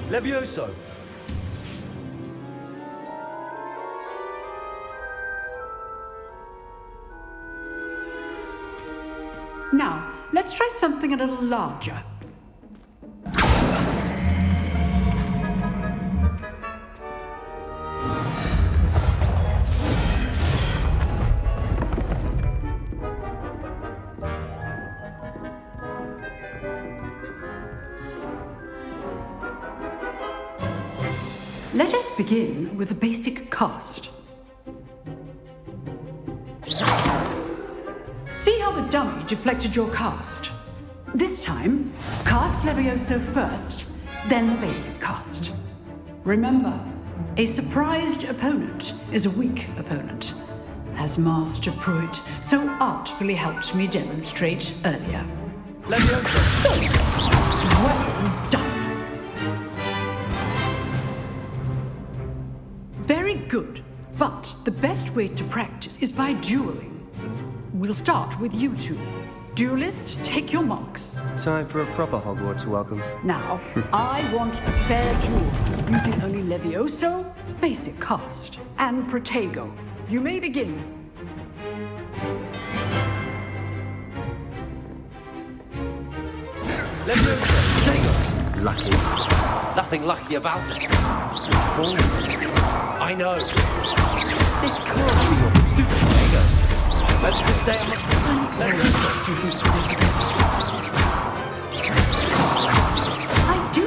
Levioso! Now, let's try something a little larger. Let us begin with the basic cast. See how the dummy deflected your cast? This time, cast Levioso first, then the basic cast. Remember, a surprised opponent is a weak opponent, as Master Pruitt so artfully helped me demonstrate earlier. Levioso! Well done! Very good, but the best way to practice is by dueling. We'll start with you two. Duelists, take your marks. Time for a proper Hogwarts welcome. Now, I want a fair duel, using only Levioso, basic cast, and Protego. You may begin. Levioso! Lucky. Nothing lucky about it. I know. This can't be your stupid Protego. Let's just say I do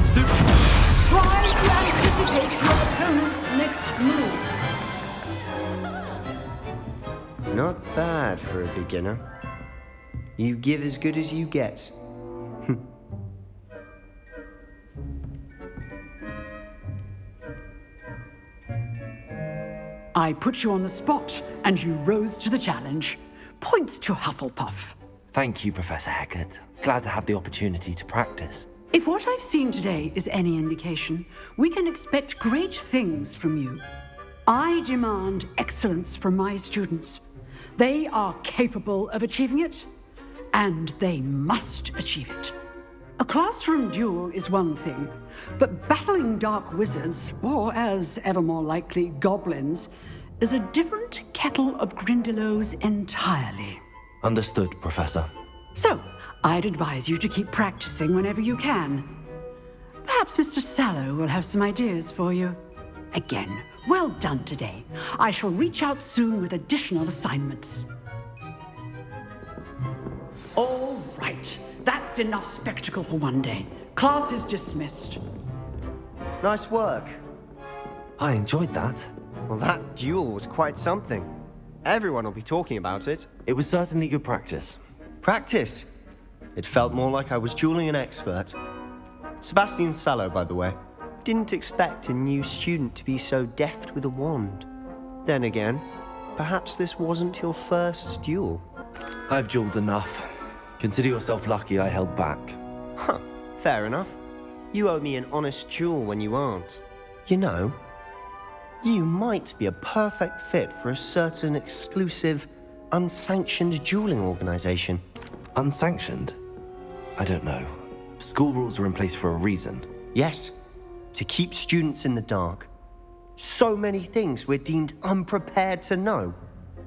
Stupid. Try to anticipate your opponent's next move. Not bad for a beginner. You give as good as you get. I put you on the spot, and you rose to the challenge. Points to Hufflepuff. Thank you, Professor Hecat. Glad to have the opportunity to practice. If what I've seen today is any indication, we can expect great things from you. I demand excellence from my students. They are capable of achieving it, and they must achieve it. A classroom duel is one thing, but battling dark wizards, or as ever more likely, goblins, is a different kettle of Grindylows entirely. Understood, Professor. So, I'd advise you to keep practicing whenever you can. Perhaps Mr. Sallow will have some ideas for you. Again, well done today. I shall reach out soon with additional assignments. All right. That's enough spectacle for one day. Class is dismissed. Nice work. I enjoyed that. Well, that duel was quite something. Everyone will be talking about it. It was certainly good practice. Practice? It felt more like I was dueling an expert. Sebastian Sallow, by the way. Didn't expect a new student to be so deft with a wand. Then again, perhaps this wasn't your first duel. I've dueled enough. Consider yourself lucky I held back. Huh, fair enough. You owe me an honest duel when you aren't. You know, you might be a perfect fit for a certain exclusive, unsanctioned dueling organization. Unsanctioned? I don't know. School rules are in place for a reason. Yes, to keep students in the dark. So many things we're deemed unprepared to know.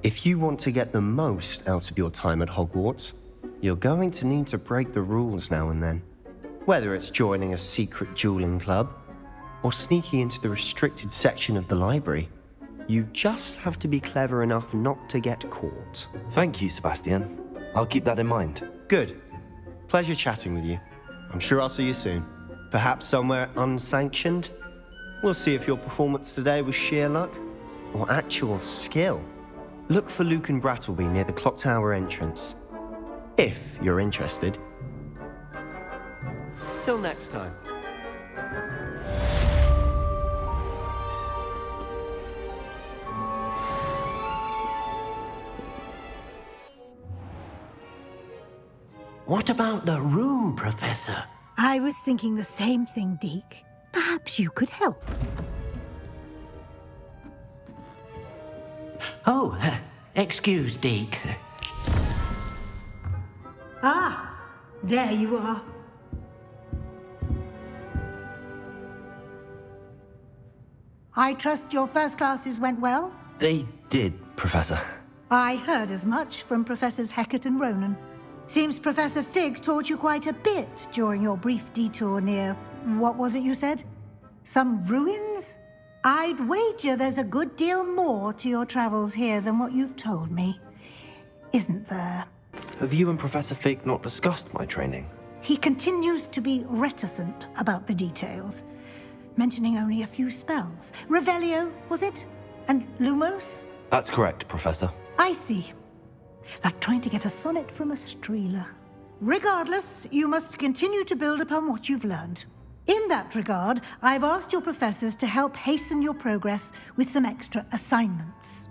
If you want to get the most out of your time at Hogwarts, you're going to need to break the rules now and then. Whether it's joining a secret dueling club, or sneaking into the restricted section of the library, you just have to be clever enough not to get caught. Thank you, Sebastian. I'll keep that in mind. Good. Pleasure chatting with you. I'm sure I'll see you soon. Perhaps somewhere unsanctioned? We'll see if your performance today was sheer luck or actual skill. Look for Luke and Brattleby near the clock tower entrance, if you're interested. Till next time. What about the room, Professor? I was thinking the same thing, Deke. Perhaps you could help. Oh, excuse, Deke. Ah, there you are. I trust your first classes went well? They did, Professor. I heard as much from Professors Hecat and Ronan. Seems Professor Fig taught you quite a bit during your brief detour near... what was it you said? Some ruins? I'd wager there's a good deal more to your travels here than what you've told me. Isn't there? Have you and Professor Fig not discussed my training? He continues to be reticent about the details, mentioning only a few spells. Revelio, was it? And Lumos? That's correct, Professor. I see. Like trying to get a sonnet from a streeler. Regardless, you must continue to build upon what you've learned. In that regard, I've asked your professors to help hasten your progress with some extra assignments.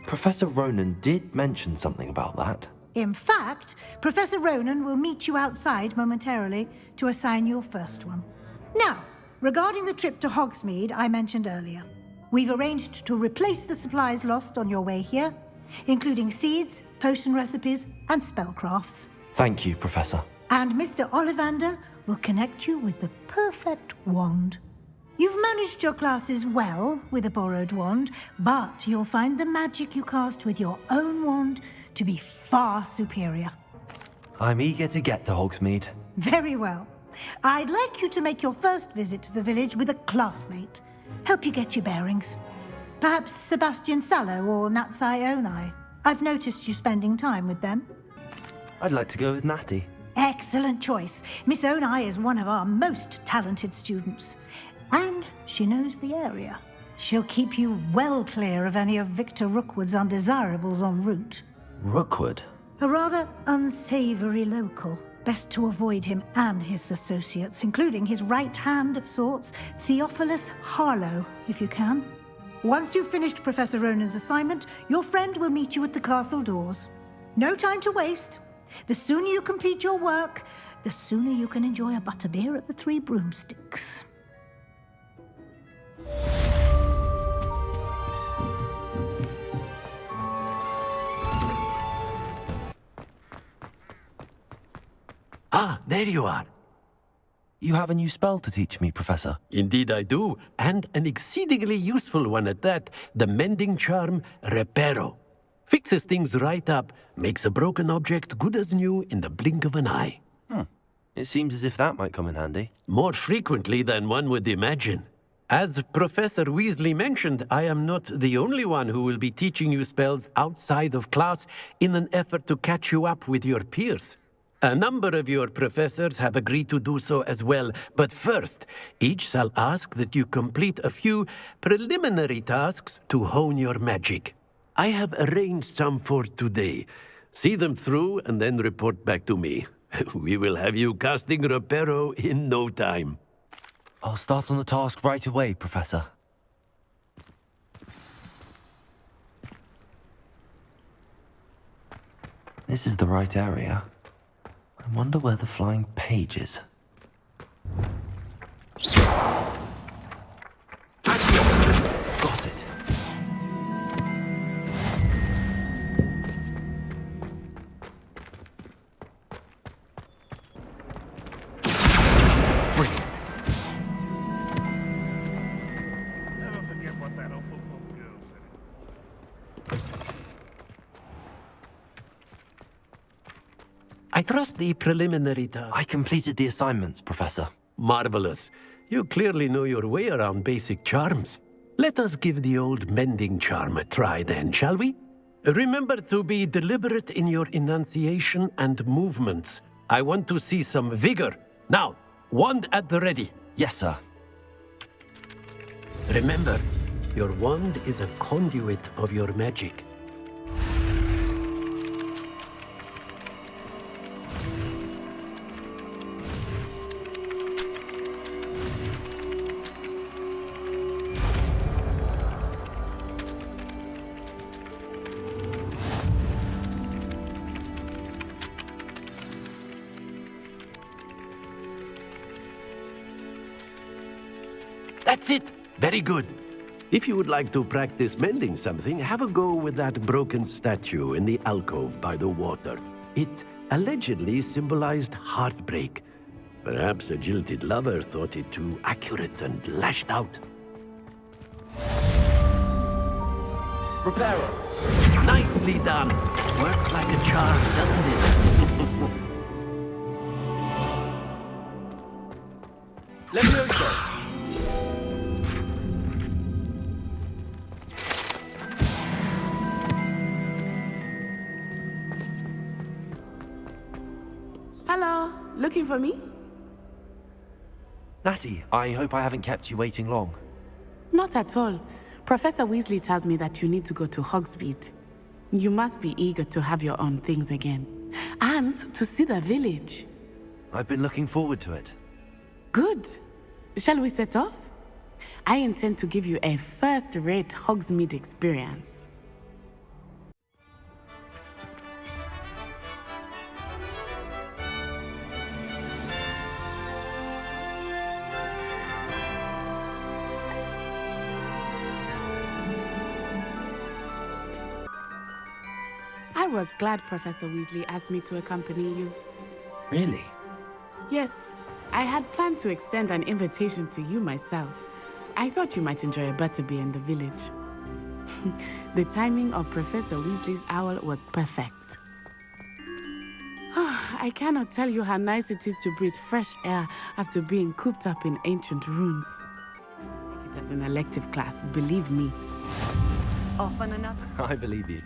Professor Ronan did mention something about that. In fact, Professor Ronan will meet you outside momentarily to assign your first one. Now, regarding the trip to Hogsmeade I mentioned earlier, we've arranged to replace the supplies lost on your way here, including seeds, potion recipes, and spellcrafts. Thank you, Professor. And Mr. Ollivander will connect you with the perfect wand. You've managed your classes well with a borrowed wand, but you'll find the magic you cast with your own wand to be far superior. I'm eager to get to Hogsmeade. Very well. I'd like you to make your first visit to the village with a classmate. Help you get your bearings. Perhaps Sebastian Sallow or Natsai Onai. I've noticed you spending time with them. I'd like to go with Natty. Excellent choice. Miss Onai is one of our most talented students. And she knows the area. She'll keep you well clear of any of Victor Rookwood's undesirables en route. Rookwood? A rather unsavory local. Best to avoid him and his associates, including his right hand of sorts, Theophilus Harlow, if you can. Once you've finished Professor Ronan's assignment, your friend will meet you at the castle doors. No time to waste. The sooner you complete your work, the sooner you can enjoy a butterbeer at the Three Broomsticks. Ah, there you are. You have a new spell to teach me, Professor. Indeed I do, and an exceedingly useful one at that. The mending charm, Reparo. Fixes things right up, makes a broken object good as new in the blink of an eye. It seems as if that might come in handy. More frequently than one would imagine. As Professor Weasley mentioned, I am not the only one who will be teaching you spells outside of class in an effort to catch you up with your peers. A number of your professors have agreed to do so as well, but first, each shall ask that you complete a few preliminary tasks to hone your magic. I have arranged some for today. See them through and then report back to me. We will have you casting Reparo in no time. I'll start on the task right away, Professor. This is the right area. I wonder where the flying page is. Got it. Never forget what that trust the preliminary I completed the assignments, Professor. Marvelous. You clearly know your way around basic charms. Let us give the old mending charm a try then, shall we? Remember to be deliberate in your enunciation and movements. I want to see some vigor. Now, wand at the ready. Yes, sir. Remember, your wand is a conduit of your magic. That's it! Very good. If you would like to practice mending something, have a go with that broken statue in the alcove by the water. It allegedly symbolized heartbreak. Perhaps a jilted lover thought it too accurate and lashed out. Reparo! Nicely done! Works like a charm, doesn't it? Levioso! Hello, looking for me? Natty, I hope I haven't kept you waiting long. Not at all. Professor Weasley tells me that you need to go to Hogsmeade. You must be eager to have your own things again. And to see the village. I've been looking forward to it. Good. Shall we set off? I intend to give you a first-rate Hogsmeade experience. I was glad Professor Weasley asked me to accompany you. Really? Yes, I had planned to extend an invitation to you myself. I thought you might enjoy a butterbeer in the village. The timing of Professor Weasley's owl was perfect. I cannot tell you how nice it is to breathe fresh air after being cooped up in ancient ruins. Take it as an elective class, believe me. Off on another. I believe you.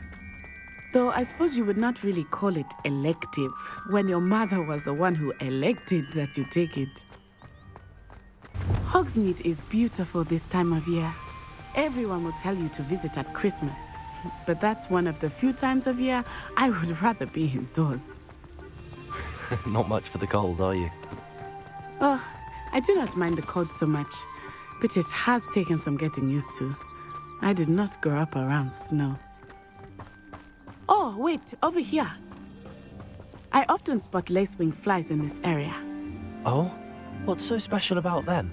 Though I suppose you would not really call it elective when your mother was the one who elected that you take it. Hogsmeade is beautiful this time of year. Everyone will tell you to visit at Christmas, but that's one of the few times of year I would rather be indoors. Not much for the cold, are you? Oh, I do not mind the cold so much, but it has taken some getting used to. I did not grow up around snow. Oh, wait, over here. I often spot lacewing flies in this area. Oh? What's so special about them?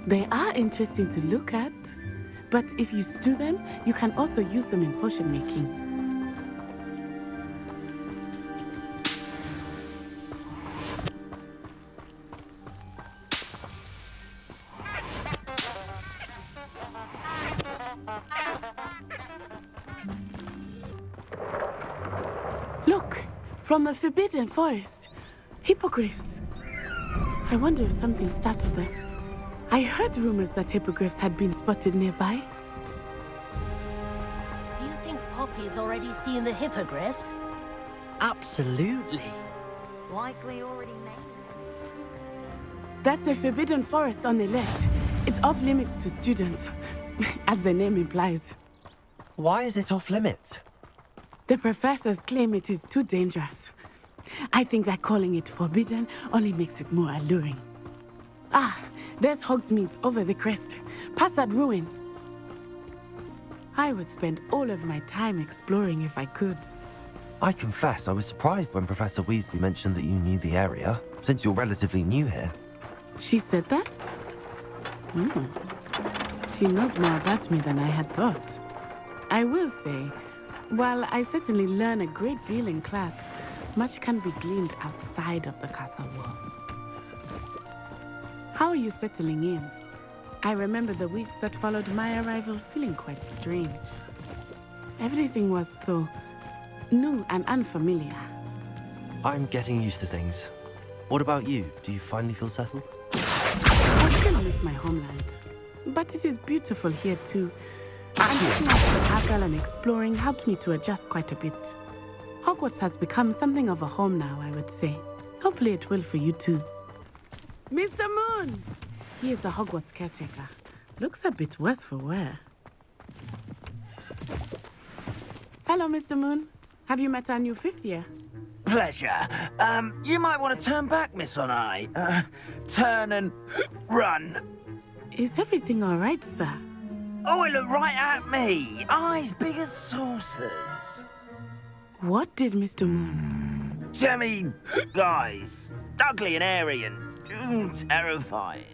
They are interesting to look at, but if you stew them, you can also use them in potion making. Look, from the Forbidden Forest. Hippogriffs. I wonder if something startled them. I heard rumors that hippogriffs had been spotted nearby. Do you think Poppy's already seen the hippogriffs? Absolutely. Likely already made. That's the Forbidden Forest on the left. It's off limits to students, as the name implies. Why is it off limits? The professors claim it is too dangerous. I think that calling it forbidden only makes it more alluring. Ah, there's Hogsmeade over the crest, past that ruin. I would spend all of my time exploring if I could. I confess I was surprised when Professor Weasley mentioned that you knew the area, since you're relatively new here. She said that? She knows more about me than I had thought. I will say, while I certainly learn a great deal in class, much can be gleaned outside of the castle walls. How are you settling in? I remember the weeks that followed my arrival feeling quite strange. Everything was so new and unfamiliar. I'm getting used to things. What about you? Do you finally feel settled? I still miss my homeland, but it is beautiful here too. And looking at the castle and exploring helped me to adjust quite a bit. Hogwarts has become something of a home now, I would say. Hopefully it will for you too. Mr. Moon! He is the Hogwarts caretaker. Looks a bit worse for wear. Hello, Mr. Moon. Have you met our new 5th year? Pleasure. You might want to turn back, Miss Onai. Turn and run. Is everything all right, sir? Oh, it looked right at me. Eyes big as saucers. What did Mr. Moon? Jemmy, guys. Ugly and airy and terrifying.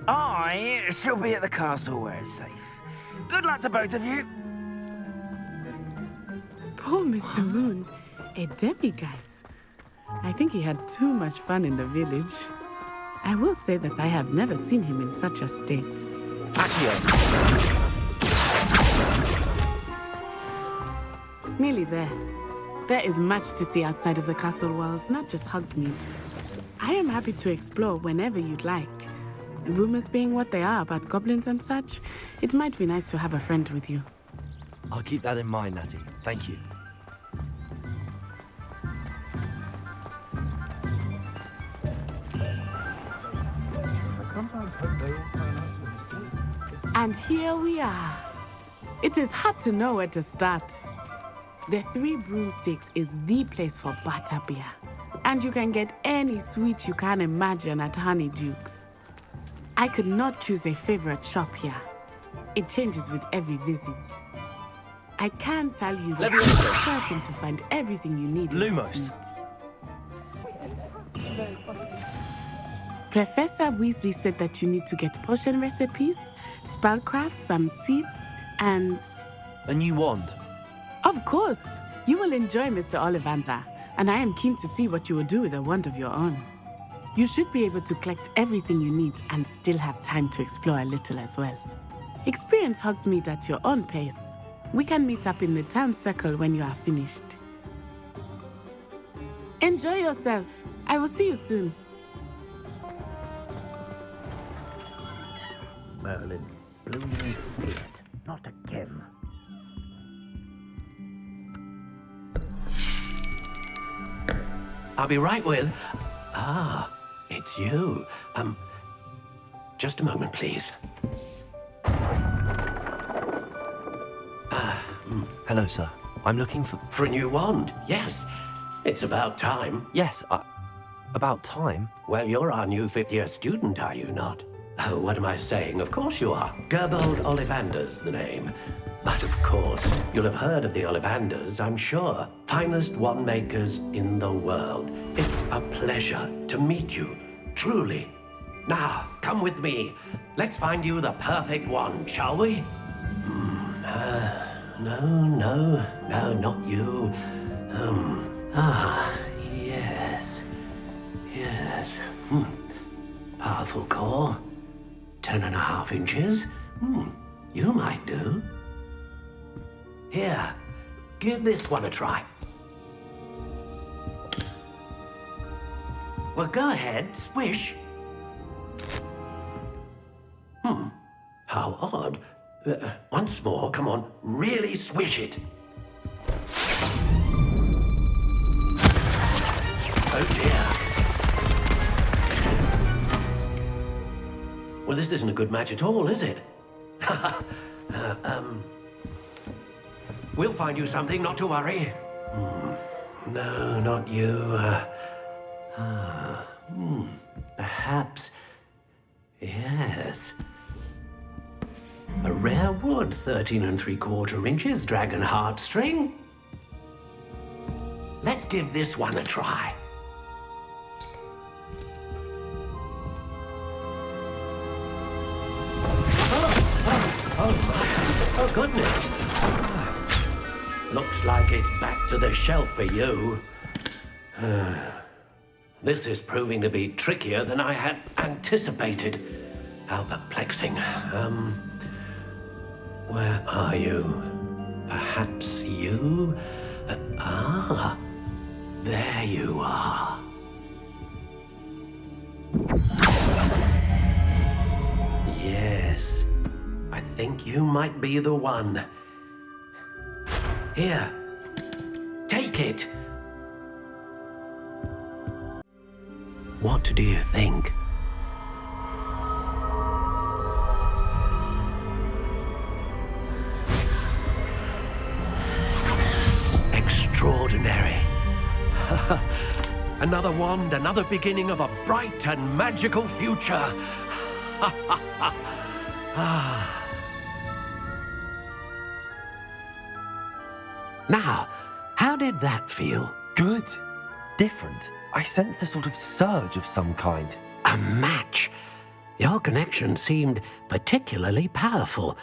I shall be at the castle where it's safe. Good luck to both of you. Poor Mr. Moon. A demiguise. I think he had too much fun in the village. I will say that I have never seen him in such a state. Nearly there. There is much to see outside of the castle walls, not just Hogsmeade. I am happy to explore whenever you'd like. Rumors being what they are about goblins and such, it might be nice to have a friend with you. I'll keep that in mind, Natty. Thank you. And here we are. It is hard to know where to start. The Three Broomsticks is the place for butterbeer. And you can get any sweet you can imagine at Honeyduke's. I could not choose a favorite shop here. It changes with every visit. I can tell you that I'm certain to find everything you need in Lumos. Professor Weasley said that you need to get potion recipes, spellcraft, some seeds, and... A new wand. Of course! You will enjoy Mr. Ollivander, and I am keen to see what you will do with a wand of your own. You should be able to collect everything you need and still have time to explore a little as well. Experience Hogsmeade at your own pace. We can meet up in the town circle when you are finished. Enjoy yourself. I will see you soon. Merlin, blooming beard, not again. I'll be right with... Ah, it's you. Just a moment, please. Hello, sir. I'm looking for... For a new wand, yes. It's about time. Yes, about time? Well, you're our new 5th-year student, are you not? Oh, what am I saying? Of course you are. Gerbold Ollivander's the name. But of course, you'll have heard of the Ollivanders, I'm sure. Finest wand makers in the world. It's a pleasure to meet you, truly. Now, come with me. Let's find you the perfect wand, shall we? No, not you. Yes. Powerful core. 10.5 inches. You might do. Here, give this one a try. Well, go ahead, swish. How odd. Once more, come on, really swish it. Oh dear. Well, this isn't a good match at all, is it? We'll find you something, not to worry. No, not you. Perhaps. Yes. A rare wood, 13 3/4 inches, dragon heartstring. Let's give this one a try. Oh, goodness. Looks like it's back to the shelf for you. This is proving to be trickier than I had anticipated. How perplexing. Where are you? Perhaps you? There you are. Yes, I think you might be the one. Here, take it. What do you think? Extraordinary. Another wand, another beginning of a bright and magical future. Now, how did that feel? Good. Different. I sensed a sort of surge of some kind. A match. Your connection seemed particularly powerful.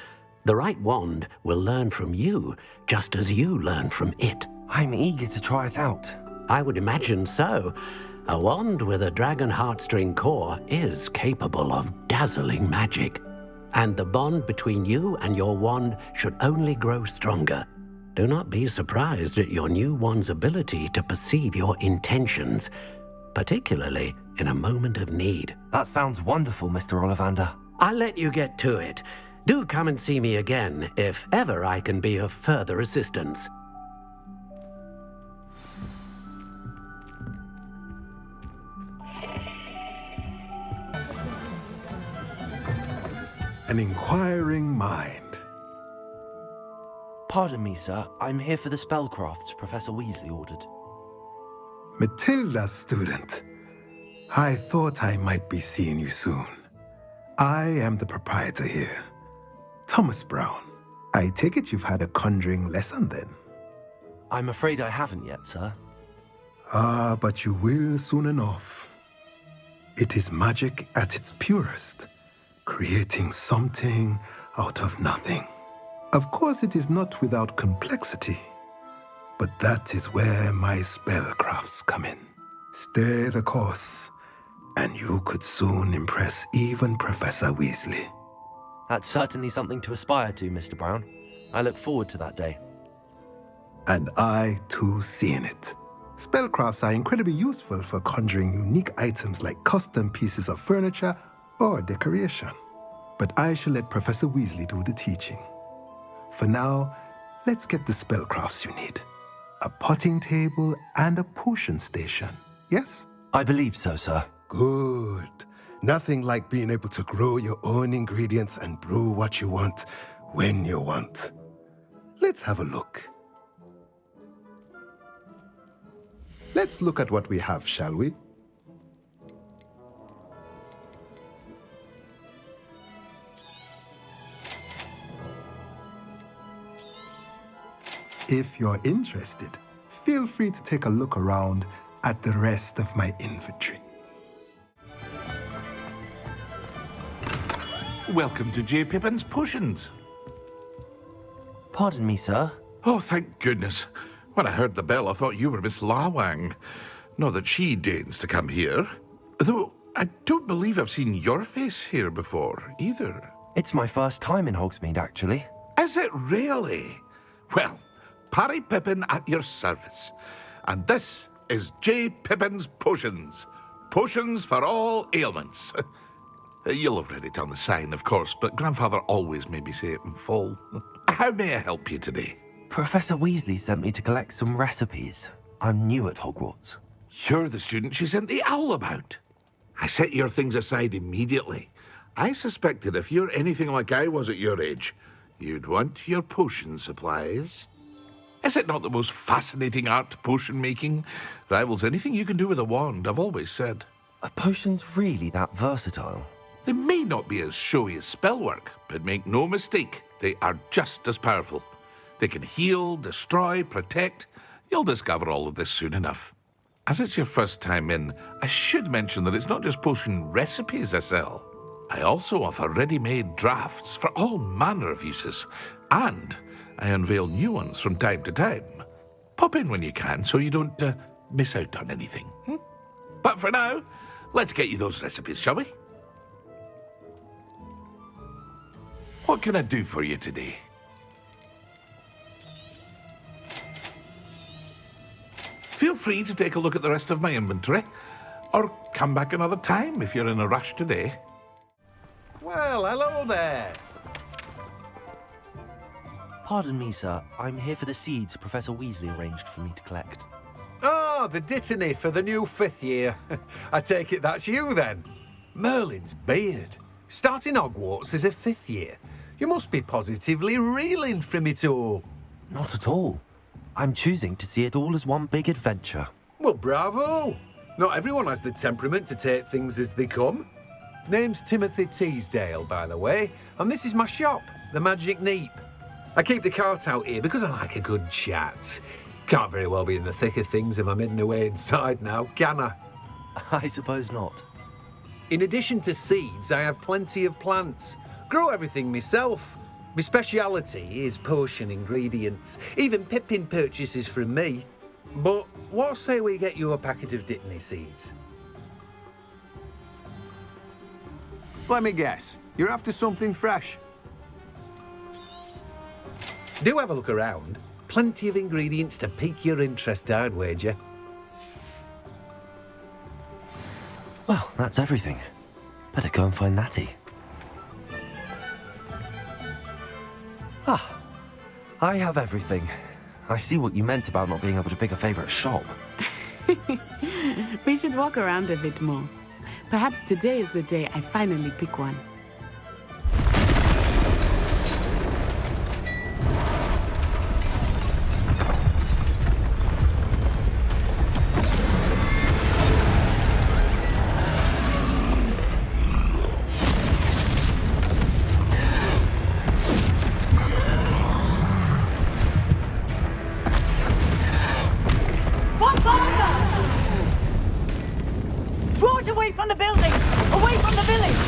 The right wand will learn from you, just as you learn from it. I'm eager to try it out. I would imagine so. A wand with a dragon heartstring core is capable of dazzling magic. And the bond between you and your wand should only grow stronger. Do not be surprised at your new wand's ability to perceive your intentions, particularly in a moment of need. That sounds wonderful, Mr. Ollivander. I'll let you get to it. Do come and see me again if ever I can be of further assistance. An inquiring mind. Pardon me, sir. I'm here for the spellcrafts Professor Weasley ordered. Matilda, student. I thought I might be seeing you soon. I am the proprietor here, Thomas Brown. I take it you've had a conjuring lesson then? I'm afraid I haven't yet, sir. Ah, but you will soon enough. It is magic at its purest, creating something out of nothing. Of course, it is not without complexity, but that is where my spellcrafts come in. Stay the course, and you could soon impress even Professor Weasley. That's certainly something to aspire to, Mr. Brown. I look forward to that day. And I, too, seeing it. Spellcrafts are incredibly useful for conjuring unique items like custom pieces of furniture or decoration. But I shall let Professor Weasley do the teaching. For now, let's get the spellcrafts you need. A potting table and a potion station, yes? I believe so, sir. Good. Nothing like being able to grow your own ingredients and brew what you want when you want. Let's have a look. Let's look at what we have, shall we? If you're interested, feel free to take a look around at the rest of my inventory. Welcome to J. Pippin's Potions. Pardon me, sir. Oh, thank goodness. When I heard the bell, I thought you were Miss Lawang. Not that she deigns to come here. Though I don't believe I've seen your face here before, either. It's my first time in Hogsmeade, actually. Is it really? Well, Parry Pippin at your service. And this is J. Pippin's Potions. Potions for all ailments. You'll have read it on the sign, of course, but Grandfather always made me say it in full. How may I help you today? Professor Weasley sent me to collect some recipes. I'm new at Hogwarts. You're the student she sent the owl about. I set your things aside immediately. I suspected if you're anything like I was at your age, you'd want your potion supplies. Is it not the most fascinating art, potion making? Rivals anything you can do with a wand, I've always said. Are potions really that versatile? They may not be as showy as spellwork, but make no mistake, they are just as powerful. They can heal, destroy, protect. You'll discover all of this soon enough. As it's your first time in, I should mention that it's not just potion recipes I sell. I also offer ready-made drafts for all manner of uses, and I unveil new ones from time to time. Pop in when you can so you don't miss out on anything. But for now, let's get you those recipes, shall we? What can I do for you today? Feel free to take a look at the rest of my inventory, or come back another time if you're in a rush today. Well, hello there. Pardon me, sir. I'm here for the seeds Professor Weasley arranged for me to collect. Ah, the dittany for the new 5th year. I take it that's you, then. Merlin's beard. Starting Hogwarts as a 5th year. You must be positively reeling from it all. Not at all. I'm choosing to see it all as one big adventure. Well, bravo. Not everyone has the temperament to take things as they come. Name's Timothy Teasdale, by the way, and this is my shop, the Magic Neep. I keep the cart out here because I like a good chat. Can't very well be in the thick of things if I'm hidden away inside now, can I? I suppose not. In addition to seeds, I have plenty of plants. Grow everything myself. My speciality is potion ingredients. Even Pippin purchases from me. But what say we get you a packet of Dittany seeds? Let me guess. You're after something fresh. Do have a look around. Plenty of ingredients to pique your interest, I'd wager. Well, that's everything. Better go and find Natty. Ah, I have everything. I see what you meant about not being able to pick a favourite shop. We should walk around a bit more. Perhaps today is the day I finally pick one. Draw it away from the building! Away from the village!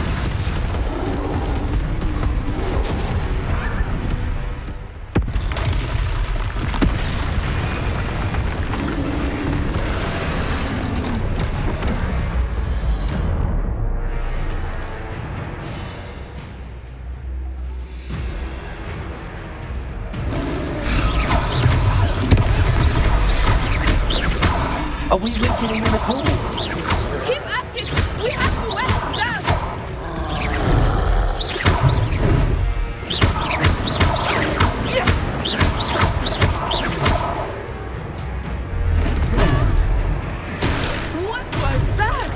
Are we making him at all? Keep at it! We have to wet it down! What was that?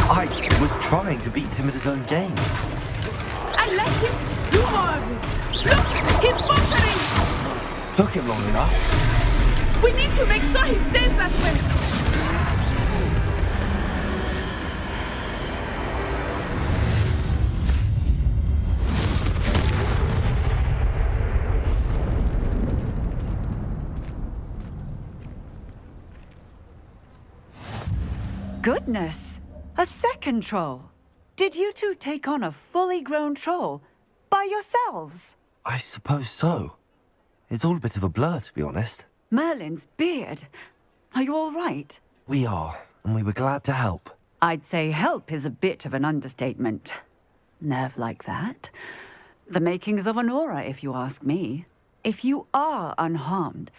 I was trying to beat him at his own game. I let him do more of it. Look, he's faltering! Took him long enough. We need to make sure he stays that way. Goodness! A second troll! Did you two take on a fully grown troll by yourselves? I suppose so. It's all a bit of a blur, to be honest. Merlin's beard. Are you all right? We are, and we were glad to help. I'd say help is a bit of an understatement. Nerve like that. The makings of an aura, if you ask me. If you are unharmed,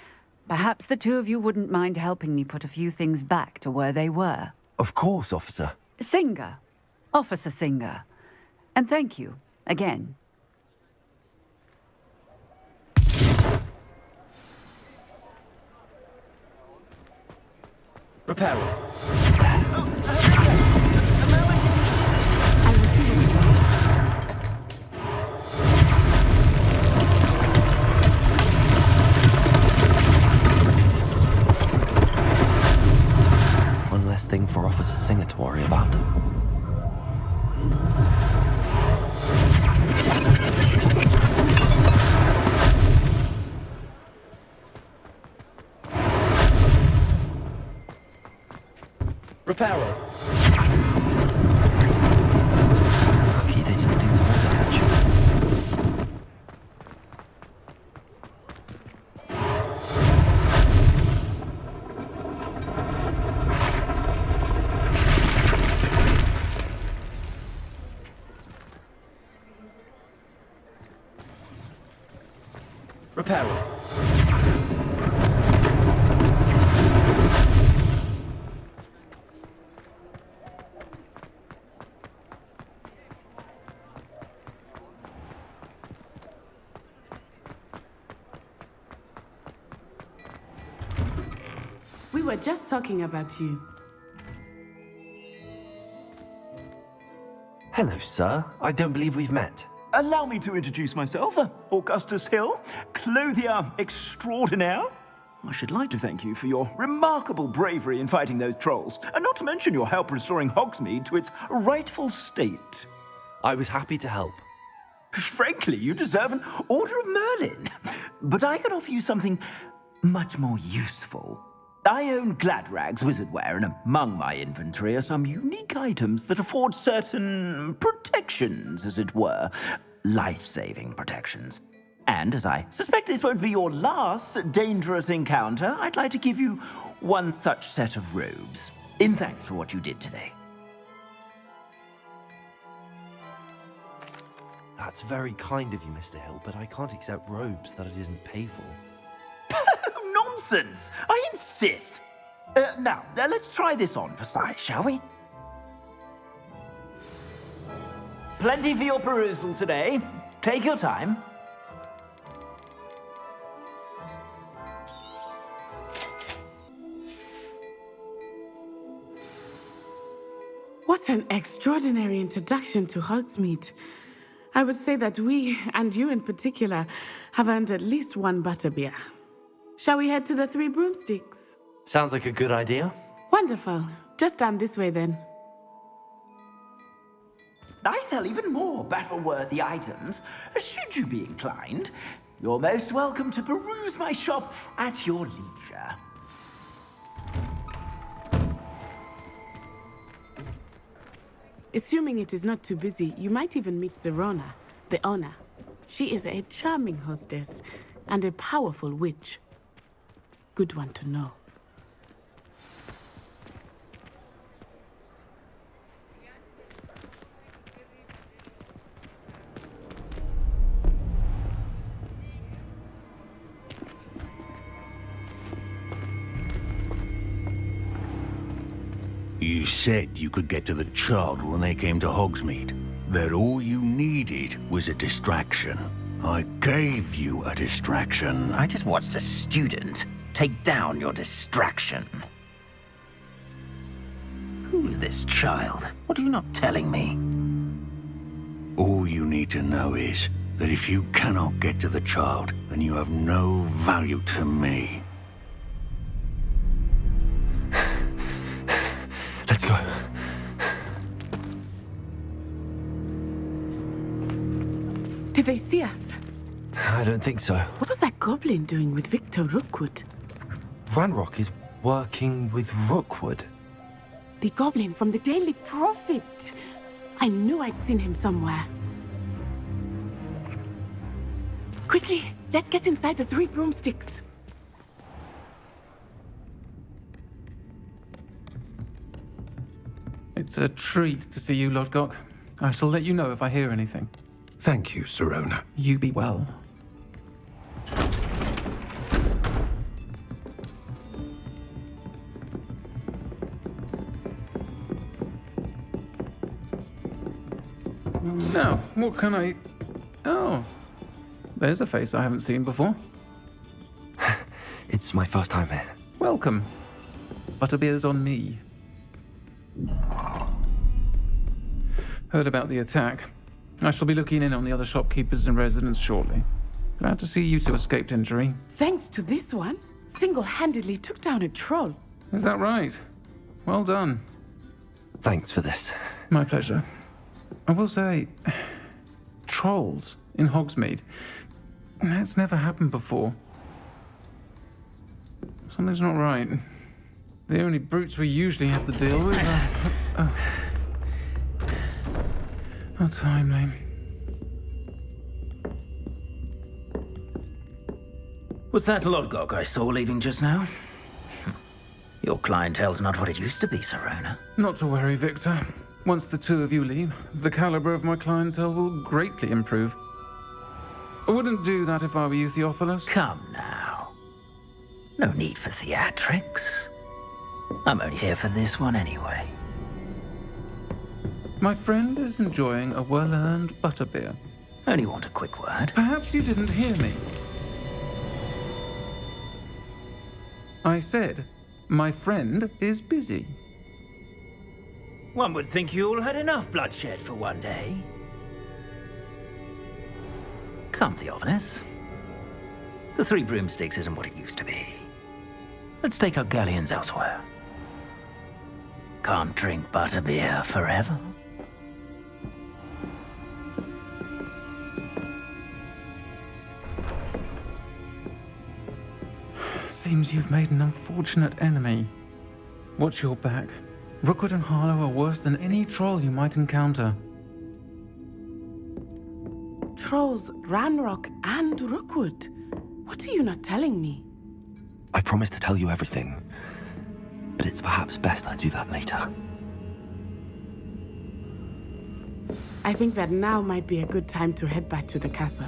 perhaps the two of you wouldn't mind helping me put a few things back to where they were. Of course, officer. Singer. Officer Singer. And thank you, again. Repairer. One less thing for Officer Singer to worry about. Repairer. Lucky they didn't do more damage. Repairer. were just talking about you. Hello, sir. I don't believe we've met. Allow me to introduce myself, Augustus Hill, clothier extraordinaire. I should like to thank you for your remarkable bravery in fighting those trolls, and not to mention your help restoring Hogsmeade to its rightful state. I was happy to help. Frankly, you deserve an Order of Merlin. But I can offer you something much more useful. I own Gladrag's wizardware, and among my inventory are some unique items that afford certain protections, as it were. Life-saving protections. And as I suspect this won't be your last dangerous encounter, I'd like to give you one such set of robes, in thanks for what you did today. That's very kind of you, Mr. Hill, but I can't accept robes that I didn't pay for. Nonsense! I insist! Now, let's try this on for size, shall we? Plenty for your perusal today. Take your time. What an extraordinary introduction to Hogsmeade. I would say that we, and you in particular, have earned at least one butterbeer. Shall we head to the Three Broomsticks? Sounds like a good idea. Wonderful. Just down this way then. I sell even more battle-worthy items, should you be inclined. You're most welcome to peruse my shop at your leisure. Assuming it is not too busy, you might even meet Serona, the owner. She is a charming hostess and a powerful witch. Good one to know. You said you could get to the child when they came to Hogsmeade. That all you needed was a distraction. I gave you a distraction. I just watched a student take down your distraction. Who's this child? What are you not telling me? All you need to know is that if you cannot get to the child, then you have no value to me. Let's go. Did they see us? I don't think so. What was that goblin doing with Victor Rookwood? Ranrock is working with Rookwood. The goblin from the Daily Prophet. I knew I'd seen him somewhere. Quickly, let's get inside the Three Broomsticks. It's a treat to see you, Lodgok. I shall let you know if I hear anything. Thank you, Serona. You be well. Now, what can I... Oh, there's a face I haven't seen before. It's my first time here. Welcome. Butterbeer's on me. Heard about the attack. I shall be looking in on the other shopkeepers and residents shortly. Glad to see you two escaped injury. Thanks to this one, single-handedly took down a troll. Is that right? Well done. Thanks for this. My pleasure. I will say, trolls in Hogsmeade. That's never happened before. Something's not right. The only brutes we usually have to deal with are... How timely. Was that Lodgok I saw leaving just now? Your clientele's not what it used to be, Serona. Not to worry, Victor. Once the two of you leave, the caliber of my clientele will greatly improve. I wouldn't do that if I were you, Theophilus. Come now. No need for theatrics. I'm only here for this one anyway. My friend is enjoying a well-earned butterbeer. Only want a quick word. Perhaps you didn't hear me. I said My friend is busy. One would think you all had enough bloodshed for one day. Come, Theophilus. The Three Broomsticks isn't what it used to be. Let's take our galleons elsewhere. Can't drink butterbeer forever. Seems you've made an unfortunate enemy. Watch your back. Rookwood and Harlow are worse than any troll you might encounter. Trolls, Ranrock, and Rookwood. What are you not telling me? I promised to tell you everything, but it's perhaps best I do that later. I think that now might be a good time to head back to the castle.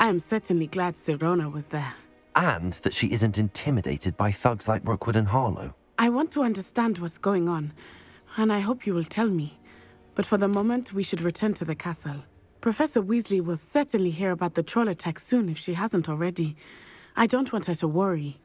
I am certainly glad Sirona was there. And that she isn't intimidated by thugs like Rookwood and Harlow. I want to understand what's going on, and I hope you will tell me. But for the moment, we should return to the castle. Professor Weasley will certainly hear about the troll attack soon if she hasn't already. I don't want her to worry.